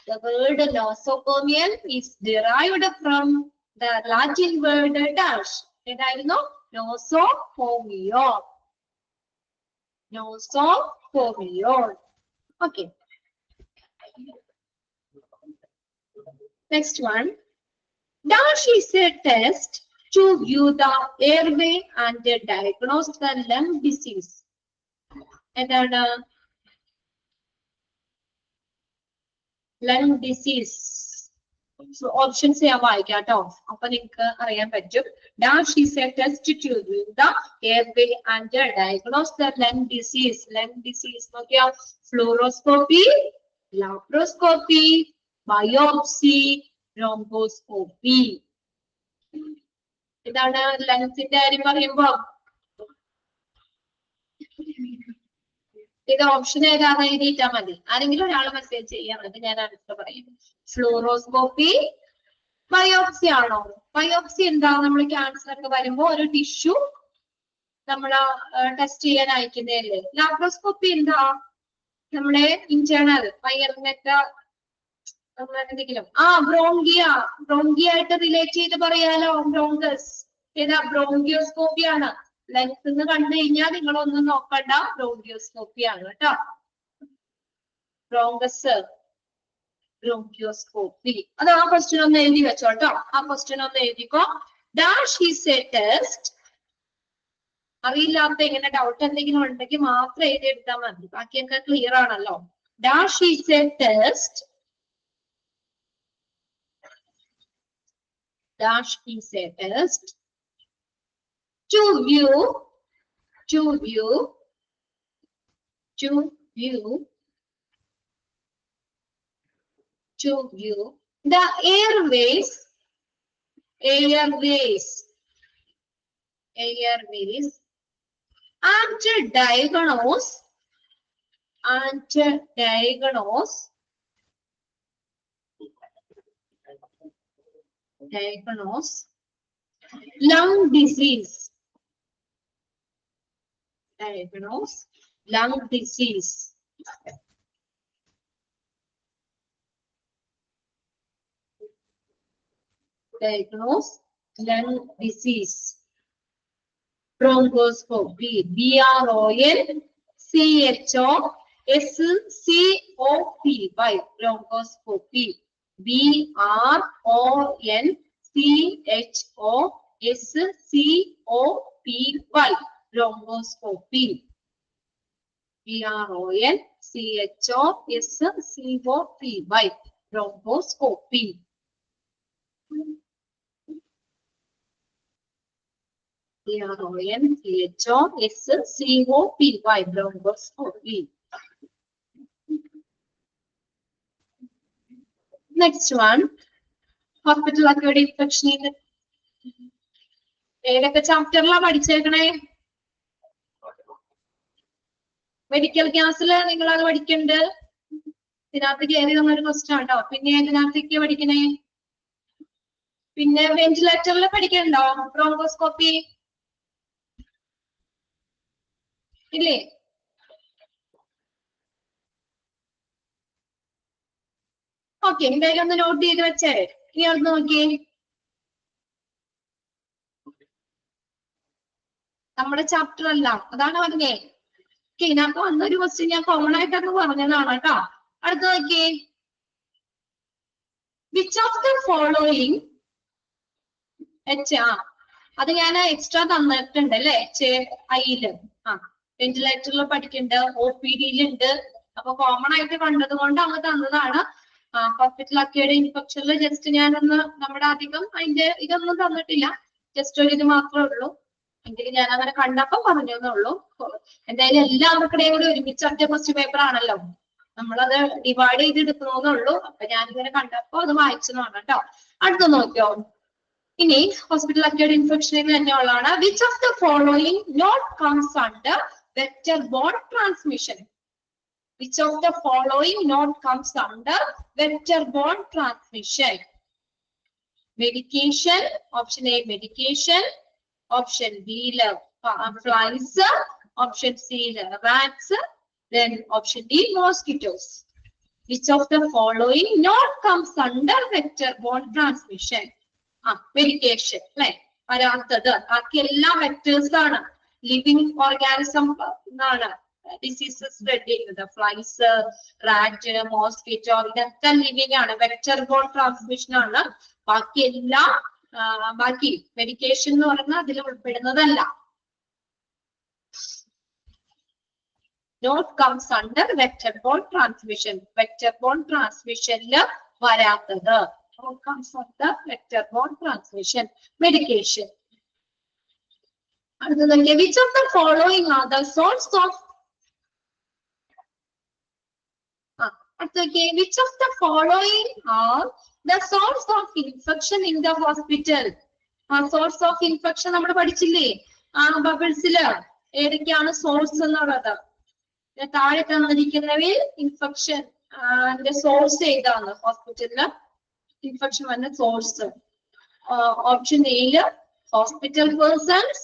The word nosocomial is derived from the Latin word dash. ഏതായിരുന്നു? nosocomion. Nosocomion. Okay. Next one. Dash is a test to view the airway and diagnose the lung disease. എന്താണ്? lung disease. Options ഞാൻ വായിക്കാം കേട്ടോ, അപ്പൊ നിങ്ങൾക്ക് അറിയാൻ പറ്റും. Dash is a test to view the airway and diagnose the lung disease. lung disease Nokia fluoroscopy, laparoscopy, biopsy, bronchoscopy. ഇതാണ് ലങ്സിന്റെ കാര്യം പറയുമ്പോ ഇത് ഓപ്ഷൻ ഏതാണെന്ന് എഴുതിയിട്ടാ മതി. ആരെങ്കിലും ഒരാൾ മെസ്സേജ് ചെയ്യാൻ മതി, ഞാൻ ആൻസർ പറയും. ഫ്ലൂറോസ്കോപ്പി, ബയോപ്സി ആണോ? ബയോപ്സി എന്താ? നമ്മൾ ക്യാൻസർ ഒക്കെ വരുമ്പോ ഒരു ടിഷ്യൂ നമ്മള് ടെസ്റ്റ് ചെയ്യാൻ അയക്കുന്നതല്ലേ. ലാപ്രോസ്കോപ്പി എന്താ? നമ്മുടെ ഇന്റേണൽ വയറിനൊക്കെ എന്തെങ്കിലും ബ്രോങ്കിയ ആയിട്ട് റിലേറ്റ് ചെയ്ത് പറയാലോ. ബ്രോങ്കസ് ഏതാ? ബ്രോങ്കിയോസ്കോപ്പി ആണ്. ലെങ്ത് എന്ന് കണ്ടു കഴിഞ്ഞാൽ നിങ്ങളൊന്നും നോക്കണ്ട, ബ്രോങ്കിയോസ്കോപ്പി ആണ് കേട്ടോ. ബ്രോങ്കസ്, ബ്രോങ്കിയോസ്കോപ്പി. അത് ആ ക്വസ്റ്റ്യൻ ഒന്ന് എഴുതി വെച്ചോട്ടോ. ആ ക്വസ്റ്റ്യൻ ഒന്ന് എഴുതിക്കോ. Dash is a test. അറിയില്ലാത്ത ഇങ്ങനെ ഡൗട്ട് എന്തെങ്കിലും ഉണ്ടെങ്കിൽ മാത്രം എഴുതിയെടുത്താൽ മതി, ബാക്കിയൊക്കെ ക്ലിയർ ആണല്ലോ. Dash is a test. Dash is a test to view the airways and diagnose lung disease. Diagnose lung disease. Diagnose lung disease. Bronchoscopy. BRONCHOSCOPY. Bronchoscopy. BRONCHOSCOPY. Bronchoscopy. BRONCHOSCOPY. Bronchoscopy. BRONCHOSCOPY. Bronchoscopy. Next one. Hospital acquired infection. ഏതൊക്കെ ചാപ്റ്ററിലാ പഠിച്ചേക്കണേ? Medical ക്ലാസ്സിൽ നിങ്ങൾ അത് പഠിക്കുന്നുണ്ട്. ഇതിനകത്ത് കയറി തന്നൊരു question ആട്ടോ. പിന്നെ ഇതിനകത്തേക്ക് പഠിക്കണേ? പിന്നെ വെന്റിലേറ്ററിൽ പഠിക്കണ്ടോ? ബ്രോങ്കോസ്കോപ്പി ഇല്ലേ? ഓക്കെ, എന്തായാലും ഒന്ന് നോട്ട് ചെയ്ത് വെച്ചേ. ഇനി ഒന്ന് നോക്കിയേ, നമ്മുടെ ചാപ്റ്റർ അല്ല, അതാണ് പറഞ്ഞേ. ഓക്കെ, ഇതിനകത്ത് വന്നൊരു ക്വസ്റ്റ്യൻ ഞാൻ കോമൺ ആയിട്ടൊക്കെ പറഞ്ഞതാണ് കേട്ടോ. അടുത്ത് നോക്കിയേ, വിച്ച് ഓഫ് ദ ഫോളോയിങ് അത് ഞാൻ എക്സ്ട്രാ തന്നിട്ടുണ്ട് അല്ലെ, ഐയില്. വെന്റിലേറ്ററിൽ പഠിക്കുന്നുണ്ട്, OPD ഉണ്ട്. അപ്പൊ കോമൺ ആയിട്ട് കണ്ടത് കൊണ്ട് അങ്ങ് തന്നതാണ്. ഹോസ്പിറ്റൽ അക്വയർഡ് ഇൻഫെക്ഷനിൽ ജസ്റ്റ് ഞാനൊന്ന് നമ്മുടെ അധികം അതിന്റെ ഇതൊന്നും തന്നിട്ടില്ല, ജസ്റ്റ് ഒരു ഇത് മാത്രമേ ഉള്ളൂ. എങ്കിലും ഞാൻ അങ്ങനെ കണ്ടപ്പോ പറഞ്ഞതേ ഉള്ളൂ. എന്തായാലും എല്ലാവർക്കിടെയും കൂടി ഒരുമിച്ച് ഒറ്റ ക്വസ്റ്റ്യൻ പേപ്പർ ആണല്ലോ, നമ്മളത് ഡിവൈഡ് ചെയ്ത് എടുക്കണമെന്നേ ഉള്ളൂ. അപ്പൊ ഞാനിങ്ങനെ കണ്ടപ്പോ അത് വായിച്ചതാണ് കേട്ടോ. അടുത്ത് നോക്കിയോ, ഇനി ഹോസ്പിറ്റൽ അക്വയർഡ് ഇൻഫെക്ഷനിൽ തന്നെയുള്ളതാണ്. Which of the following not comes under vector borne transmission? Which of the following not comes under vector-borne transmission? Medication, option A, medication. Option B, flies. Option C, rats. Then option D, mosquitoes. Which of the following not comes under vector-borne transmission? Medication, right? വരാത്തത് ബാക്കി എല്ലാ vectors ആണ്, living organism എന്നാണ് diseases spread ചെയ്യുന്നത്. Flies, rat, mosquito, ഇതൊക്കെ living ആണ്, vector borne transmission ആണ്. ബാക്കി എല്ലാം ബാക്കി മെഡിക്കേഷൻ എന്ന് പറഞ്ഞാൽ അതിൽ ഉൾപ്പെടുന്നതല്ല. Not comes under vector borne transmission, vector borne ട്രാൻസ്മിഷനിൽ വരാത്തത്. What comes under vector-borne transmission? Medication. Which of the following are the source of which of the following are the source of infection in the hospital? Source of infection നമ്മൾ പഠിച്ചില്ലേ ബബിൾസില്, ഏതൊക്കെയാണ് source എന്നുള്ളത്. താഴെ തന്നിരിക്കുന്നവയിൽ infection source ഏതാണ് ഹോസ്പിറ്റലില് infection വന്ന source? Option എയില് hospital persons,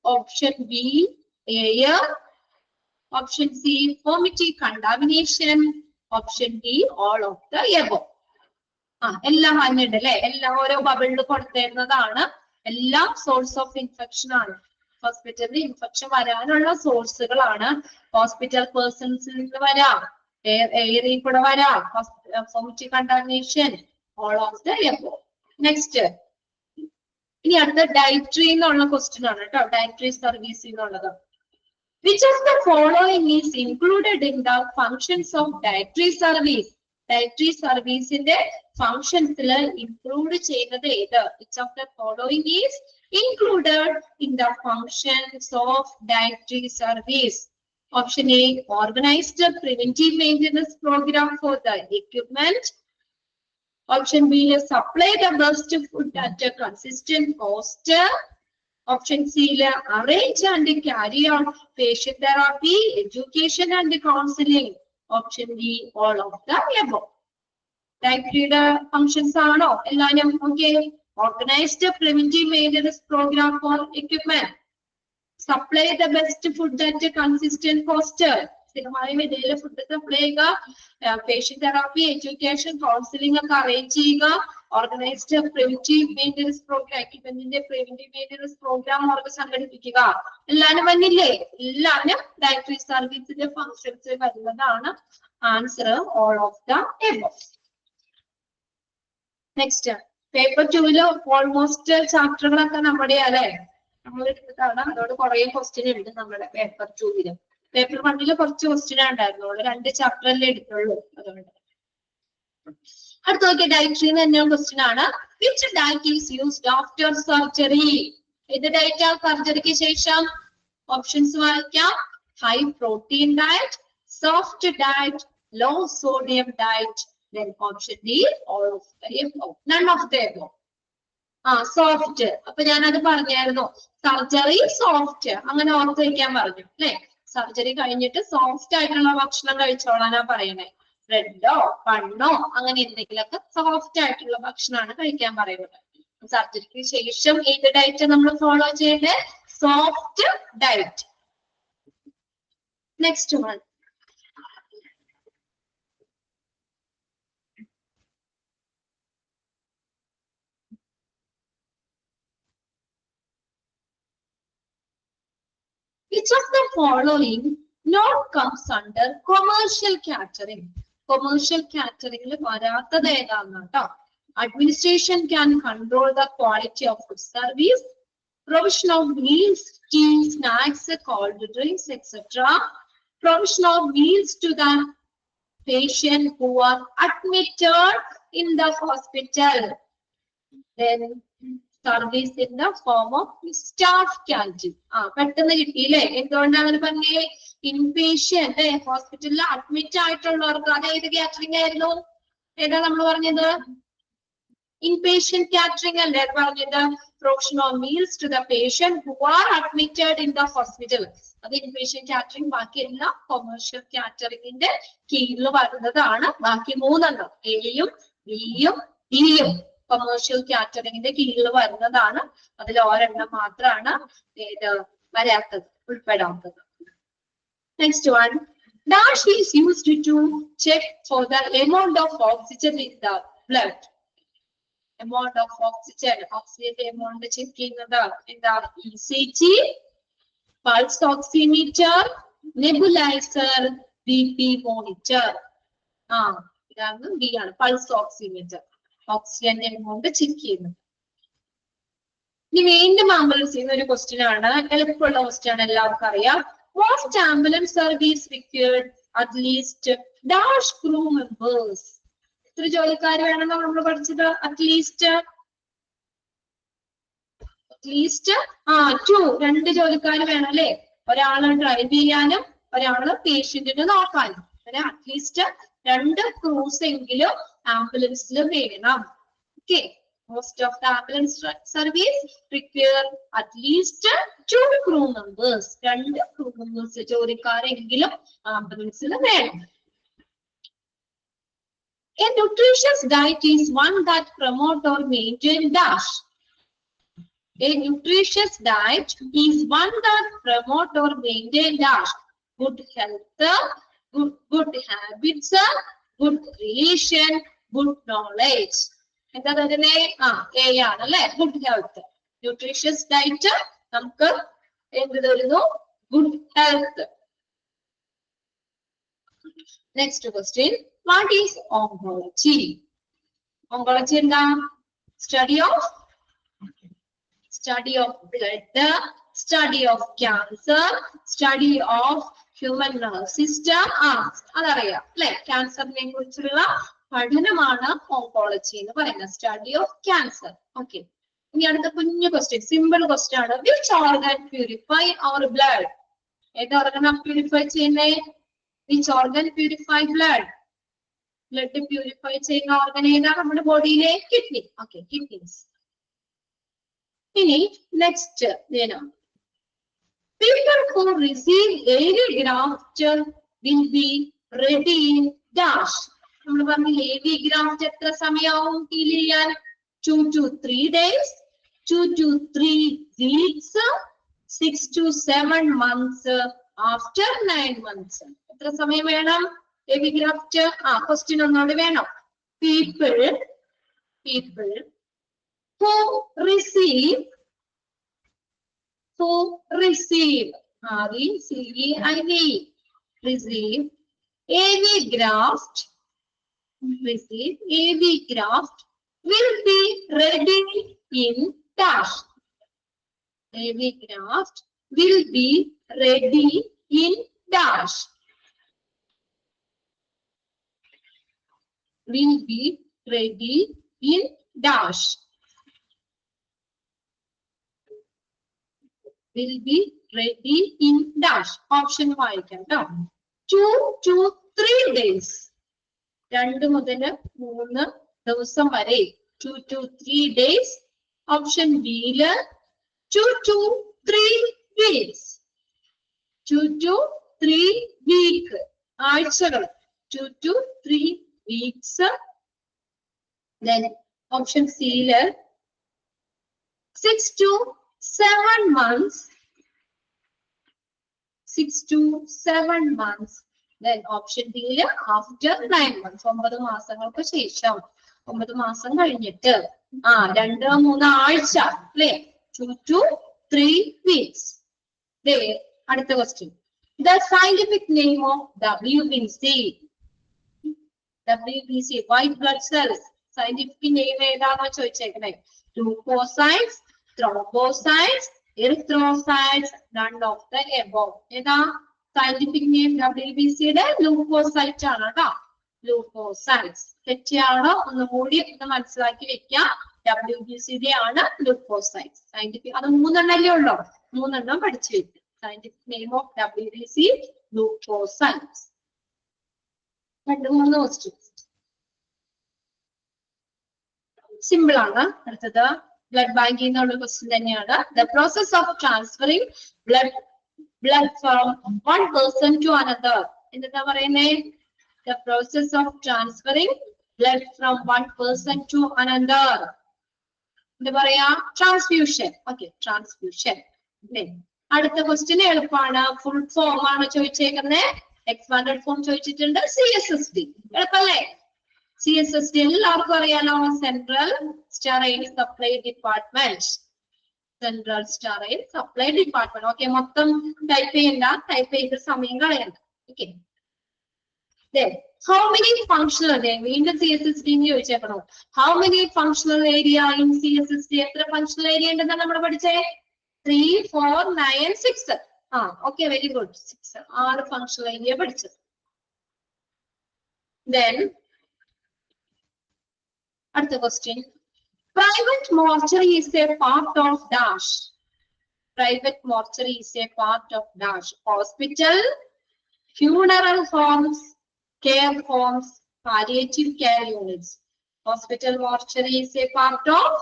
option B air, option C fomite contamination, option D all of the above. എല്ലാം വന്നിട്ടുണ്ട് അല്ലെ, എല്ലാം ഓരോ ബബിളിൽ കൊടുത്തിരുന്നതാണ്. എല്ലാം സോഴ്സ് ഓഫ് ഇൻഫെക്ഷൻ ആണ്. ഹോസ്പിറ്റലിൽ ഇൻഫെക്ഷൻ വരാനുള്ള സോഴ്സുകളാണ്. ഹോസ്പിറ്റൽ പേഴ്സൺസിൽ നിന്ന് വരാം, എയറിൽ കൂടെ വരാം, fomite contamination, all of the above. Next, ഇനി അടുത്ത ഡയറ്ററി എന്നുള്ള ക്വസ്റ്റ്യൻ ആണ് കേട്ടോ, ഡയറ്ററി സർവീസ് എന്നുള്ളത്. Which of the following is included in the functions of dietary service? Dietary service ന്റെ functions include ചെയ്യുന്നത് ഏത്? Which of the following is included in the functions of dietary service? Option A, organized preventive maintenance program for the equipment. Option B, supply the best food at a consistent cost. Option C, arrange and carry out patient therapy, education and counseling. Option D, all of the above. Dietary functions ആണോ എല്ലാവരും? Okay. Organized preventive maintenance program for equipment. Supply the best food at a consistent cost. സ്ഥിരമായ വിധയിൽ food supply ചെയ്യുക, patient therapy, education, counselling ഒക്കെ arrange ചെയ്യുക, organised preventive maintenance programme, എക്യുപ്മെന്റിന്റെ preventive maintenance programme അവർക്ക് സംഘടിപ്പിക്കുക. എല്ലാവരും വന്നില്ലേ? എല്ലാവരും ഡയറ്ററി സർവീസിന്റെ ഫങ്ഷൻസ് വരുന്നതാണ്. Answer all of the above. Next, paper 2 almost ചാപ്റ്ററുകളൊക്കെ നമ്മുടെ അല്ലെ നമ്മൾ എടുത്തതാണ്. അതോട് കുറെ ക്വസ്റ്റ്യൻ ഉണ്ട് നമ്മുടെ പേപ്പർ 2. പേപ്പർ 1 കുറച്ച് ക്വസ്റ്റ്യൻ ഉണ്ടായിരുന്നുള്ളൂ, 2 ചാപ്റ്ററല്ലേ എടുത്തുള്ളൂ. അതുകൊണ്ട് അടുത്ത് നോക്കിയ ഡയറ്ററി തന്നെ ക്വസ്റ്റ്യൻ ആണ്. Which diet is used after surgery? ഏത് ഡയറ്റ് സർജറിക്ക് ശേഷം? ഓപ്ഷൻസ് വായിക്കാം. High protein diet, soft diet, low sodium diet. Then option D, all of the above. None of the above. Soft. അപ്പൊ ഞാനത് പറഞ്ഞായിരുന്നു, സർജറി സോഫ്റ്റ് അങ്ങനെ ഓർത്ത് വയ്ക്കാൻ പറഞ്ഞു അല്ലെ. സർജറി കഴിഞ്ഞിട്ട് സോഫ്റ്റ് ആയിട്ടുള്ള ഭക്ഷണം കഴിച്ചോളാനാ പറയണേ. ബ്രെഡോ ബണ്ണോ അങ്ങനെ എന്തെങ്കിലുമൊക്കെ സോഫ്റ്റ് ആയിട്ടുള്ള ഭക്ഷണമാണ് കഴിക്കാൻ പറയുന്നത്. സർജറിക്ക് ശേഷം ഏത് ഡയറ്റ് നമ്മൾ ഫോളോ ചെയ്യേണ്ടത്? Soft diet. Next one. Which of the following not comes under commercial catering? Commercial catering administration can control the quality of food service, provision of meals, tea, snacks, cold drinks, etc. Provision of meals to the patient who are admitted in the hospital. Then service in the form of staff canteen. പെട്ടെന്ന് കിട്ടിയില്ലേ? എന്തുകൊണ്ടാണ് അങ്ങനെ പറഞ്ഞേ? Inpatient ഹോസ്പിറ്റലിൽ admit ആയിട്ടുള്ളവർക്ക് അത് ഏത് catering ആയിരുന്നു? ഏതാ നമ്മൾ പറഞ്ഞത്? Inpatient catering അല്ലേ പറഞ്ഞത്? Provision of meals to the patient who are admitted in the hospital. അത് inpatient catering. ബാക്കി എല്ലാം commercial cateringന്റെ കീഴിൽ വരുന്നതാണ്. ബാക്കി മൂന്നെണ്ണം എയും ബിയും ഡിയും commercial cateringന്റെ കീഴിൽ വരുന്നതാണ്. അതിൽ ഒരെണ്ണം മാത്രമാണ് ഏത് വരാത്തത്, ഉൾപ്പെടാത്തത്. Next one. Dash is used to check for the amount of oxygen in the blood. Amount of oxygen amount check ചെയ്യുന്നത് എന്താ? ECG, pulse oximeter, nebulizer, BP monitor. ഇതാണ് B ആണ്, pulse oximeter. Oxygen amount check ചെയ്യുന്നത്. ഇനി വീണ്ടും ambulance ചെയ്യുന്ന ഒരു question ആണ്, എളുപ്പമുള്ള ക്വസ്റ്റ്യൻ ആണ്, എല്ലാവർക്കും അറിയാം. Most ambulance service required at least dash crew members. എത്ര ജോലിക്കാർ വേണമെന്ന് നമ്മൾ പഠിച്ചത്? അറ്റ്ലീസ്റ്റ് 2 ജോലിക്കാർ വേണം അല്ലെ? ഒരാള് ഡ്രൈവ് ചെയ്യാനും ഒരാള് പേഷ്യന്റിനെ നോക്കാനും. അങ്ങനെ അറ്റ്ലീസ്റ്റ് 2 ക്രൂസ് എങ്കിലും ആംബുലൻസിൽ വേണം. Okay. Most of the ambulance service require at least 2 crew members. 2 crew members ജോലിക്കാരെങ്കിലും ആംബുലൻസിൽ വേണം. A nutritious diet is one that promotes or maintains dash. A nutritious diet is one that promotes or maintains dash. Good health, good habits, good relation, good knowledge. എന്താ തന്നെ? A ആണ് അല്ലെ? Good health. Nutritious diet നമുക്ക് എന്ത് തരുന്നു? Good health. Next question. What is oncology? Oncology എന്താ? Study of blood, study of cancer, study of human nerve system. അതറിയാം അല്ലെ? ക്യാൻസറിനെ കുറിച്ചുള്ള പഠനമാണ് ഓങ്കോളജി എന്ന് പറയുന്നത്. Study of cancer. ഓക്കെ. ഇനി അടുത്ത കുഞ്ഞു ക്വസ്റ്റ്യൻ, സിമ്പിൾ ക്വസ്റ്റ്യൻ ആണ്. Which organ purify our blood? ഏത് ഓർഗനാണ് പ്യൂരിഫൈ ചെയ്യുന്നേ? Which organ purify blood? Blood purify ചെയ്യുന്ന ഓർഗൻ ഏതാ നമ്മുടെ ബോഡിയിലെ? കിഡ്നി. Okay, kidneys. ഇനി next people who receive AV graft will be ready in dash. നമ്മൾ പറഞ്ഞു AV graft എത്ര സമയമാവും ഹീൽ ചെയ്യാൻ? 2 to 3 days, 2 to 3 weeks, 6 to 7 months, after 9 months. എത്ര സമയം വേണം AV graft? ക്വസ്റ്റ്യൻ ഒന്നുകൂടി വേണം. People who receive receive AV graft will be ready in dash. AV graft will be ready in dash. Will be ready in dash. Will be ready in dash. Option വായിക്കാം കേട്ടോ. 2 to 3 days. 2 മുതൽ 3 ദിവസം വരെ. 2 to 3 days. Option B ല് 2 to 3 weeks. 2 to 3 week. ആഴ്ചകൾ. 2 to 3 weeks. Then option C ല് 6 to 7 months. 6 to 7 months. Then option B after 9 months. 9 മാസങ്ങൾക്ക് ശേഷം 9 മാസം കഴിഞ്ഞിട്ട് 2-3 ആഴ്ച അല്ലേ 2 to 3 weeks. അടുത്ത question. The scientific name of WBC. WBC, white blood cells. Scientific name ഏതാണോ ചോദിച്ചേക്കണേ? Leukocytes, thrombocytes, erythrocytes, none of the above. ഏതാ scientific name WBC യുടെ? Leukocyte ആണ് കേട്ടോ. Leukocytes. തെറ്റിയാണോ ഒന്നുകൂടി ഒന്ന് മനസ്സിലാക്കി വെക്കാം. WBC യുടെ ആണ് leukocytes. Scientific അത് 3 എണ്ണല്ലേ ഉള്ളൂ. 3 എണ്ണം പഠിച്ചു വെക്കും. Scientific name of WBC, leukocytes. 2-3 questions. Simple ആണ്. അടുത്തത് blood banking എന്നുള്ള question തന്നെയാണ്. The process of transferring blood from one person to another. എന്താ പറയുന്നേ? The process of transferring blood from one person to another. എന്താ പറയാ? Transfusion. Okay, transfusion. അടുത്ത question എളുപ്പമാണ്. ഫുൾ ഫോം ആണ് ചോദിച്ചേക്കുന്നത്. എക്സ്പാൻഡഡ് ഫോം ചോദിച്ചിട്ടുണ്ട്. CSSD എളുപ്പല്ലേ? CSSD എല്ലാവർക്കും അറിയാലോ. Central sterile supply department. Central sterile supply department. Okay, മൊത്തം ടൈപ്പ് ചെയ്യണ്ട. ടൈപ്പ് ചെയ്ത് സമയം കളയണ്ട. Okay, how many functional area? വീണ്ടും CSSD ചോദിച്ചേക്കണോ? How many functional area in CSSD? എത്ര functional area ഉണ്ടെന്നാണ് നമ്മൾ പഠിച്ചേ? 3, 4, 9, 6. Okay, very good. 6. 6 functional area പഠിച്ചത്. Then അടുത്ത question. Private mortuary is a part of dash. Private mortuary is a part of dash. Hospital, funeral homes, care homes, palliative care units. Hospital mortuary is a part of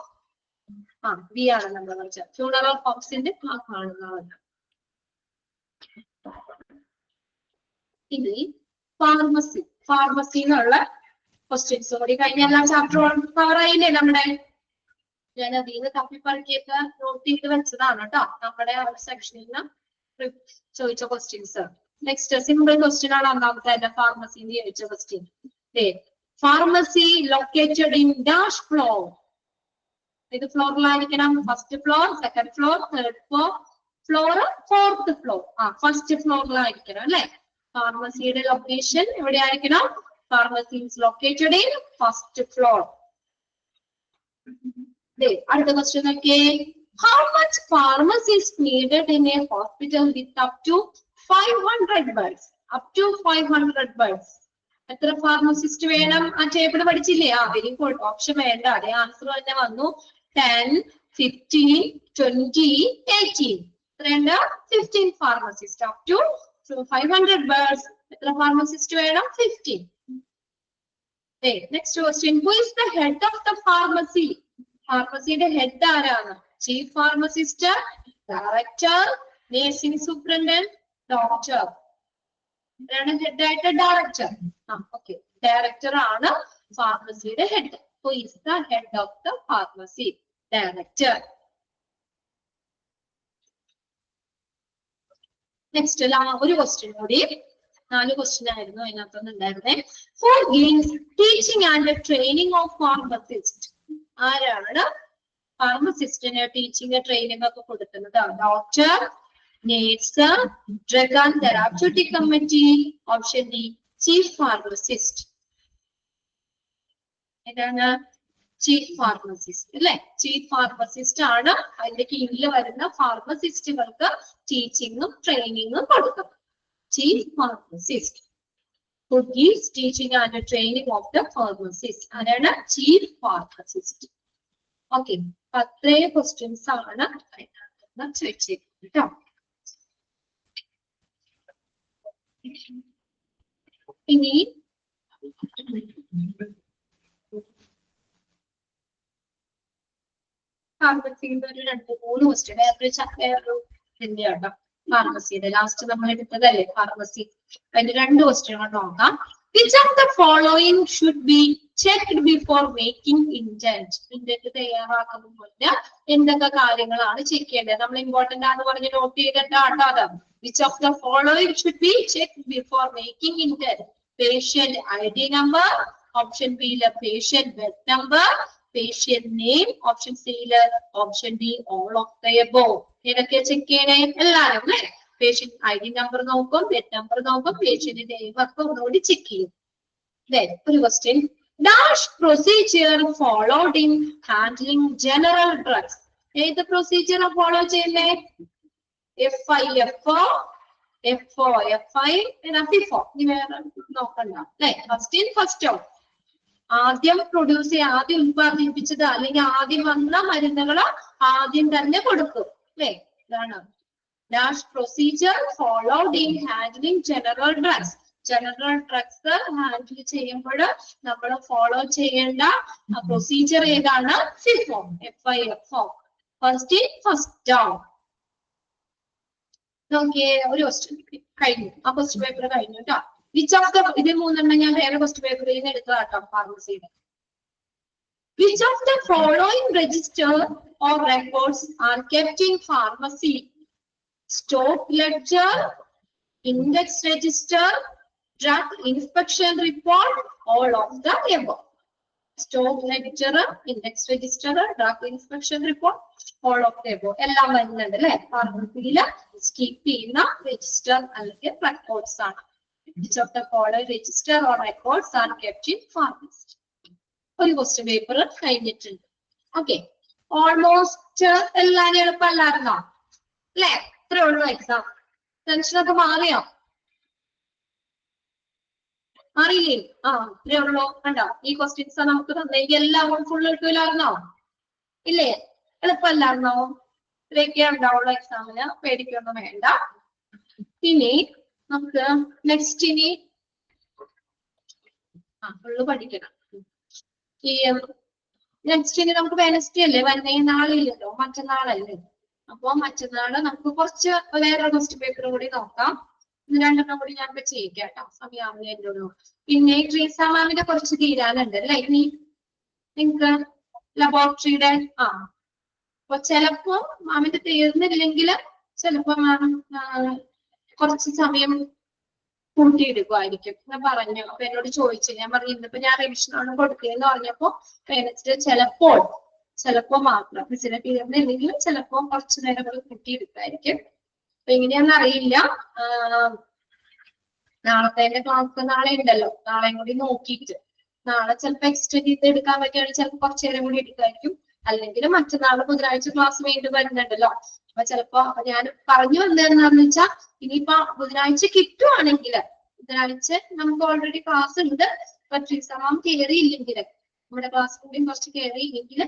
B ആണ് നമ്മൾ പഠിച്ചത്. Funeral ഹോംസിന്റെ കാണുന്നതാണ്. ഇനി pharmacy. Pharmacy എന്നുള്ള questions കൂടി കഴിഞ്ഞ എല്ലാ ചാപ്റ്ററും cover ആയില്ലേ നമ്മുടെ? ഞാൻ അതിൽ നിന്ന് തപ്പിപ്പറക്കിയൊക്കെ നോട്ട് ചെയ്ത് വെച്ചതാണ് കേട്ടോ. നമ്മുടെ സെക്ഷനിൽ നിന്ന് ചോദിച്ച ക്വസ്റ്റ്യൻസ്. നെക്സ്റ്റ് സിമ്പിൾ ക്വസ്റ്റ്യൻ ആണ് ഒന്നാമത്തെ ഫാർമസിന്ന് ചോദിച്ച question. Pharmacy located in dash floor. ഇത് ഫ്ലോറിലായിരിക്കണം. First floor, second floor, third floor, fourth floor. First ഫ്ലോറിലായിരിക്കണം അല്ലെ? ഫാർമസിയുടെ ലൊക്കേഷൻ എവിടെയായിരിക്കണം? Pharmacy is located in first floor. അടുത്ത ക്വസ്റ്റ്യൻ നോക്കിയേ. How much pharmacy is needed in a hospital with up to 500 beds? Up to 500 beds. എത്ര pharmacist വേണം? ആ table പഠിച്ചില്ലേ? Very good. ഓപ്ഷൻ വേണ്ട, അതേ ആൻസർ തന്നെ വന്നു. 10, 15, 20, 18. എത്രയുണ്ട്? 15 ഫാർമസിസ്റ്റ്. Up to 500 beds. എത്ര ഫാർമസിസ്റ്റ് വേണം? 15. Next question. Who is the head of the pharmacy? ഫാർമസിയുടെ ഹെഡ് ആരാണ്? Chief pharmacist, director, nursing superintendent, doctor. ആരാണ് ഹെഡ് ആയിട്ട്? ഡയറക്ടർ. ഓക്കെ, ഡയറക്ടർ ആണ് ഫാർമസിയുടെ head. Who is the head of the pharmacy? Director. Next, ഒരു question കൂടി. 4 question ആയിരുന്നു അതിനകത്തൊന്നും ഉണ്ടായിരുന്നേ. Who gives teaching and training of pharmacist? ആരാണ് ഫാർമസിസ്റ്റിന് ടീച്ചിങ് ട്രെയിനിങ് ഒക്കെ കൊടുക്കുന്നത്? Doctor, nurse, drug and therapeutic committee. Option D, chief pharmacist. ഏതാണ്? Chief pharmacist അല്ലെ? ചീഫ് ഫാർമസിസ്റ്റ് ആണ് അതിന്റെ കീഴിൽ വരുന്ന ഫാർമസിസ്റ്റുകൾക്ക് ടീച്ചിങ്ങും ട്രെയിനിങ്ങും കൊടുക്കും. Chief pharmacist. Who gives teaching and training of the pharmacist? ആരാണ്? Chief pharmacist. ഓക്കെ, 10 ക്വസ്റ്റ്യൻസ് ആണ് ചോദിച്ചേക്കുന്നത് കേട്ടോ. ഇനി ഫാർമസിയുടെ ഒരു 2-3 ക്വസ്റ്റ്യൻ വേറൊരു കേട്ടോ. ഫാർമസിയുടെ ലാസ്റ്റ് നമ്മൾ എടുത്തതല്ലേ ഫാർമസി. അതിന്റെ 2 ക്വസ്റ്റ്യൻ നോക്കാം. Which of the following should be checked before making intent? Intent തയ്യാറാക്കുന്ന മുന്നേ എന്തൊക്കെ കാര്യങ്ങളാണ് ചെക്ക് ചെയ്യേണ്ടത്? നമ്മൾ ഇമ്പോർട്ടന്റ് ആണെന്ന് പറഞ്ഞ് നോട്ട് ചെയ്തിട്ടാണ്. Which of the following should be checked before making intent? Patient ID number, option B ലെ patient bed number, patient name, option C ലെ option D all of the above. ഏതൊക്കെ check ചെയ്യണേ? എല്ലാവരും അല്ലേ? Patient ID number നോക്കും, bed number നോക്കും, patient name ഒക്കെ ഒന്നുകൂടി ചെക്ക് ചെയ്യും. ഒരു question, dash procedure followed in handling general drugs. ഏത് പ്രൊസീജിയർ ഫോളോ ചെയ്യുന്നേ? FIFO, FO, FI, FIFO. ഇനി വേറെ നോക്കണ്ട അല്ലെ? ഫസ്റ്റ് ഔട്ട്, ആദ്യം പ്രൊഡ്യൂസ് ചെയ്യുക, ആദ്യം ഉത്പാദിപ്പിച്ചത് അല്ലെങ്കിൽ ആദ്യം വന്ന മരുന്നുകള് ആദ്യം തന്നെ കൊടുക്കും അല്ലെ? ഇതാണ് dash procedure followed in handling general drugs. General drugs handle ചെയ്യുമ്പോൾ നമ്മൾ ഫോളോ ചെയ്യേണ്ട പ്രൊസീജിയർ ഏതാണ്? FIFO, FIFO. First in first out. നോക്കിയേ, ഒരു ക്വസ്റ്റ്യൻ കഴിഞ്ഞു. ആ ക്വസ്റ്റ്യൻ പേപ്പർ കഴിഞ്ഞു കേട്ടോ. വിച്ച് ഓഫ് ദ, ഇത് മൂന്നെണ്ണം ഞാൻ വേറെ ക്വസ്റ്റ്യൻ പേപ്പറിൽ നിന്ന് എടുത്തതാട്ടോ ഫാർമസിയുടെ. Which of the following register or records are kept in pharmacy? Stock ledger, index register, drug inspection report, all of the above. Stock ledger, index register, drug inspection report, all of the above. എല്ലാം വരുന്നുണ്ട് അല്ലെ? ഫാർമസിയില് skip ചെയ്യുന്ന register അല്ലെങ്കിൽ records ആണ്. Which of the following register or records are kept in pharmacy? ഒരു question paper കഴിഞ്ഞിട്ടുണ്ട്. Okay, almost എല്ലാവരും എളുപ്പമല്ലായിരുന്നോ അല്ലെ? ഇത്രേ ഉള്ളൂ എക്സാം. ടെൻഷനൊക്കെ മാറിയോ? അറിയില്ലേ? ഇത്രേ ഉള്ളൂ. കണ്ടോ, ഈ ക്വസ്റ്റ്യൻസ് നമുക്ക് തന്നെങ്കിൽ എല്ലാം ഫുൾ കിട്ടൂലായിരുന്നോ? ഇല്ലേ? എളുപ്പമല്ലായിരുന്നോ? ഇത്രയൊക്കെ ഉണ്ടാവുള്ള എക്സാമിന്, പേടിക്കൊന്നും വേണ്ട. ഇനി നമുക്ക് നെക്സ്റ്റ് ഇനി ഫുള്ള് പഠിക്കണം. ഈ നെക്സ്റ്റ് ഇനി നമുക്ക് വെനസ്ഡേ അല്ലേ വരുന്നേ? നാളില്ലല്ലോ, മറ്റന്നാളല്ലേ. അപ്പൊ മറ്റന്നാള് നമുക്ക് കുറച്ച് വേറെ ക്വസ്റ്റ്യൻ പേപ്പർ കൂടി നോക്കാം. രണ്ടെണ്ണം കൂടി ഞാൻ ചെയ്യിക്കാം കേട്ടോ, സമയാവുന്നതിൻ്റെ. പിന്നെ ട്രീസ മാമിന്റെ കുറച്ച് തീരാനുണ്ട് അല്ലെ ഇനി നിങ്ങൾക്ക് ലബോറട്ടറിയുടെ. അപ്പൊ ചിലപ്പോ മാമിന്റെ തീർന്നില്ലെങ്കിൽ ചിലപ്പോ മാം കുറച്ച് സമയം കൂട്ടിയെടുക്കുമായിരിക്കും. ഞാൻ പറഞ്ഞു, അപ്പൊ എന്നോട് ചോദിച്ചു, ഞാൻ പറഞ്ഞു ഇന്നിപ്പോ ഞാൻ റിവിഷൻ ആണ് കൊടുക്കുകയെന്ന് പറഞ്ഞപ്പോ വെനസ്ഡേ ചിലപ്പോ മാത്രം മിസ്സിനെ തീർന്നില്ലെങ്കിലും ചിലപ്പോ കുറച്ചു നേരം കൂടി കൂട്ടിയെടുക്കുമായിരിക്കും. അപ്പൊ എങ്ങനെയാന്ന് അറിയില്ല. നാളത്തെ ക്ലാസ് നാളെ ഉണ്ടല്ലോ, നാളെയും കൂടി നോക്കിയിട്ട് നാളെ ചിലപ്പോ എക്സ്റ്റെൻഡ് ചെയ്ത് എടുക്കാൻ പറ്റുകയാണെങ്കിൽ ചിലപ്പോൾ കുറച്ചു നേരം കൂടി എടുക്കുമായിരിക്കും. അല്ലെങ്കിൽ മറ്റന്നാള് ബുധനാഴ്ച ക്ലാസ് വീണ്ടും വരുന്നുണ്ടല്ലോ. അപ്പൊ ചിലപ്പോ ഞാൻ പറഞ്ഞു വന്നതെന്നാന്ന് വെച്ചാൽ ഇനിയിപ്പോ ബുധനാഴ്ച കിട്ടുവാണെങ്കിൽ, ബുധനാഴ്ച നമുക്ക് ഓൾറെഡി ക്ലാസ് ഉണ്ട്, പക്ഷേ എക്സാം കയറിയില്ലെങ്കിൽ, നമ്മുടെ ക്ലാസ് കൂടി കുറച്ച് കയറിയില്ലെങ്കിൽ,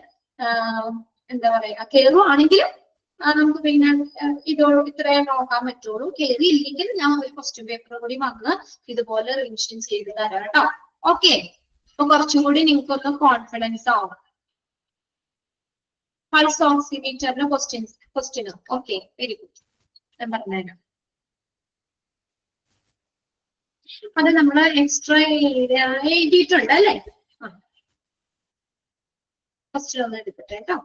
എന്താ പറയാ, കയറുവാണെങ്കിലും നമുക്ക് പിന്നെ ഇത്രേ നോക്കാൻ പറ്റുള്ളൂ. കയറിയില്ലെങ്കിൽ ഞാൻ ഒരു ക്വസ്റ്റ്യൻ പേപ്പർ കൂടി വന്ന് ഇതുപോലെ റിവിഷൻ ചെയ്ത് തരാം കേട്ടോ. ഓക്കെ, അപ്പൊ കുറച്ചും കൂടി നിങ്ങൾക്കൊന്ന് കോൺഫിഡൻസ് ആവും. പൾസ് ഓക്സിമീറ്ററിന്റെ ക്വസ്റ്റ്യൻ. Okay, very good. ഞാൻ പറഞ്ഞുതരാം. അത് നമ്മൾ എക്സ്ട്രാ എഴുതിയിട്ടുണ്ട് അല്ലേ? ഫസ്റ്റ് ഒന്ന് എടുക്കട്ടെ കേട്ടോ.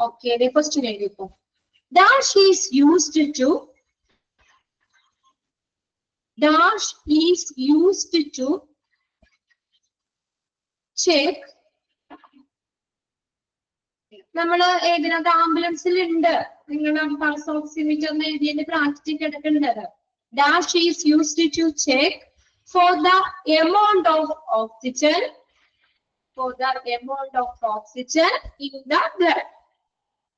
ഓക്കെ, ക്വസ്റ്റ്യൻ എഴുതിപ്പോ. Dash is used to check. നമ്മള് ഏതിനകത്ത് ആംബുലൻസിൽ ഉണ്ട്, നിങ്ങളുടെ പൾസ് ഓക്സിമീറ്റർ എഴുതിയതിന്റെ പ്രാക്ടിക് എടുക്കേണ്ടത്. Dash is used to check for the amount of oxygen in the blood.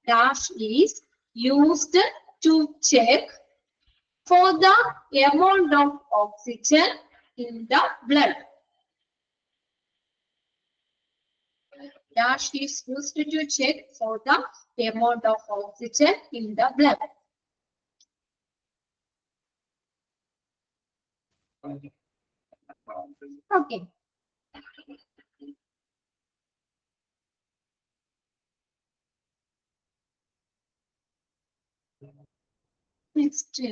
Dash is used to check for the amount of oxygen in the blood. Dash is used to check for the amount of oxygen in the blood. Okay. Next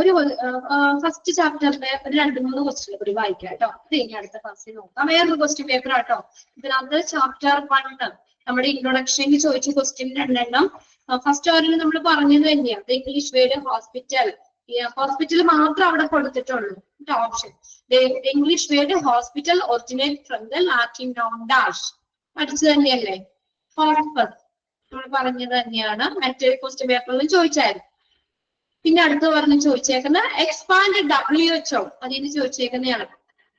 ഒരു first ചാപ്റ്ററിന്റെ ഒരു 2-3 question കൂടി വായിക്കാം കേട്ടോ. ഇനി അടുത്ത ക്ലാസ്സിൽ നോക്കാം. വേറൊരു ക്വസ്റ്റ്യൻ പേപ്പർ ആട്ടോ. ഇതിനകത്ത് ചാപ്റ്റർ 1 നമ്മുടെ ഇൻട്രൊഡക്ഷനിൽ ചോദിച്ച ക്വസ്റ്റ്യൻ 2 എണ്ണം. ഫസ്റ്റ് ഓറിൽ നമ്മൾ പറഞ്ഞത് തന്നെയാണ് ഇംഗ്ലീഷ് വേർഡ് ഹോസ്പിറ്റൽ. ഹോസ്പിറ്റൽ മാത്രം അവിടെ കൊടുത്തിട്ടുള്ളൂ option. English word hospital originate from the Latin noun dash. പഠിച്ചു തന്നെയല്ലേ? ഹോസ്പിറ്റൽ നമ്മൾ പറഞ്ഞത് തന്നെയാണ്. മറ്റൊരു ക്വസ്റ്റ്യൻ പേപ്പറിൽ ചോദിച്ചായിരുന്നു. പിന്നെ അടുത്ത് പറഞ്ഞ് ചോദിച്ചേക്കുന്ന എക്സ്പാൻഡ് WHO. അതിന് ചോദിച്ചേക്കുന്നതാണ്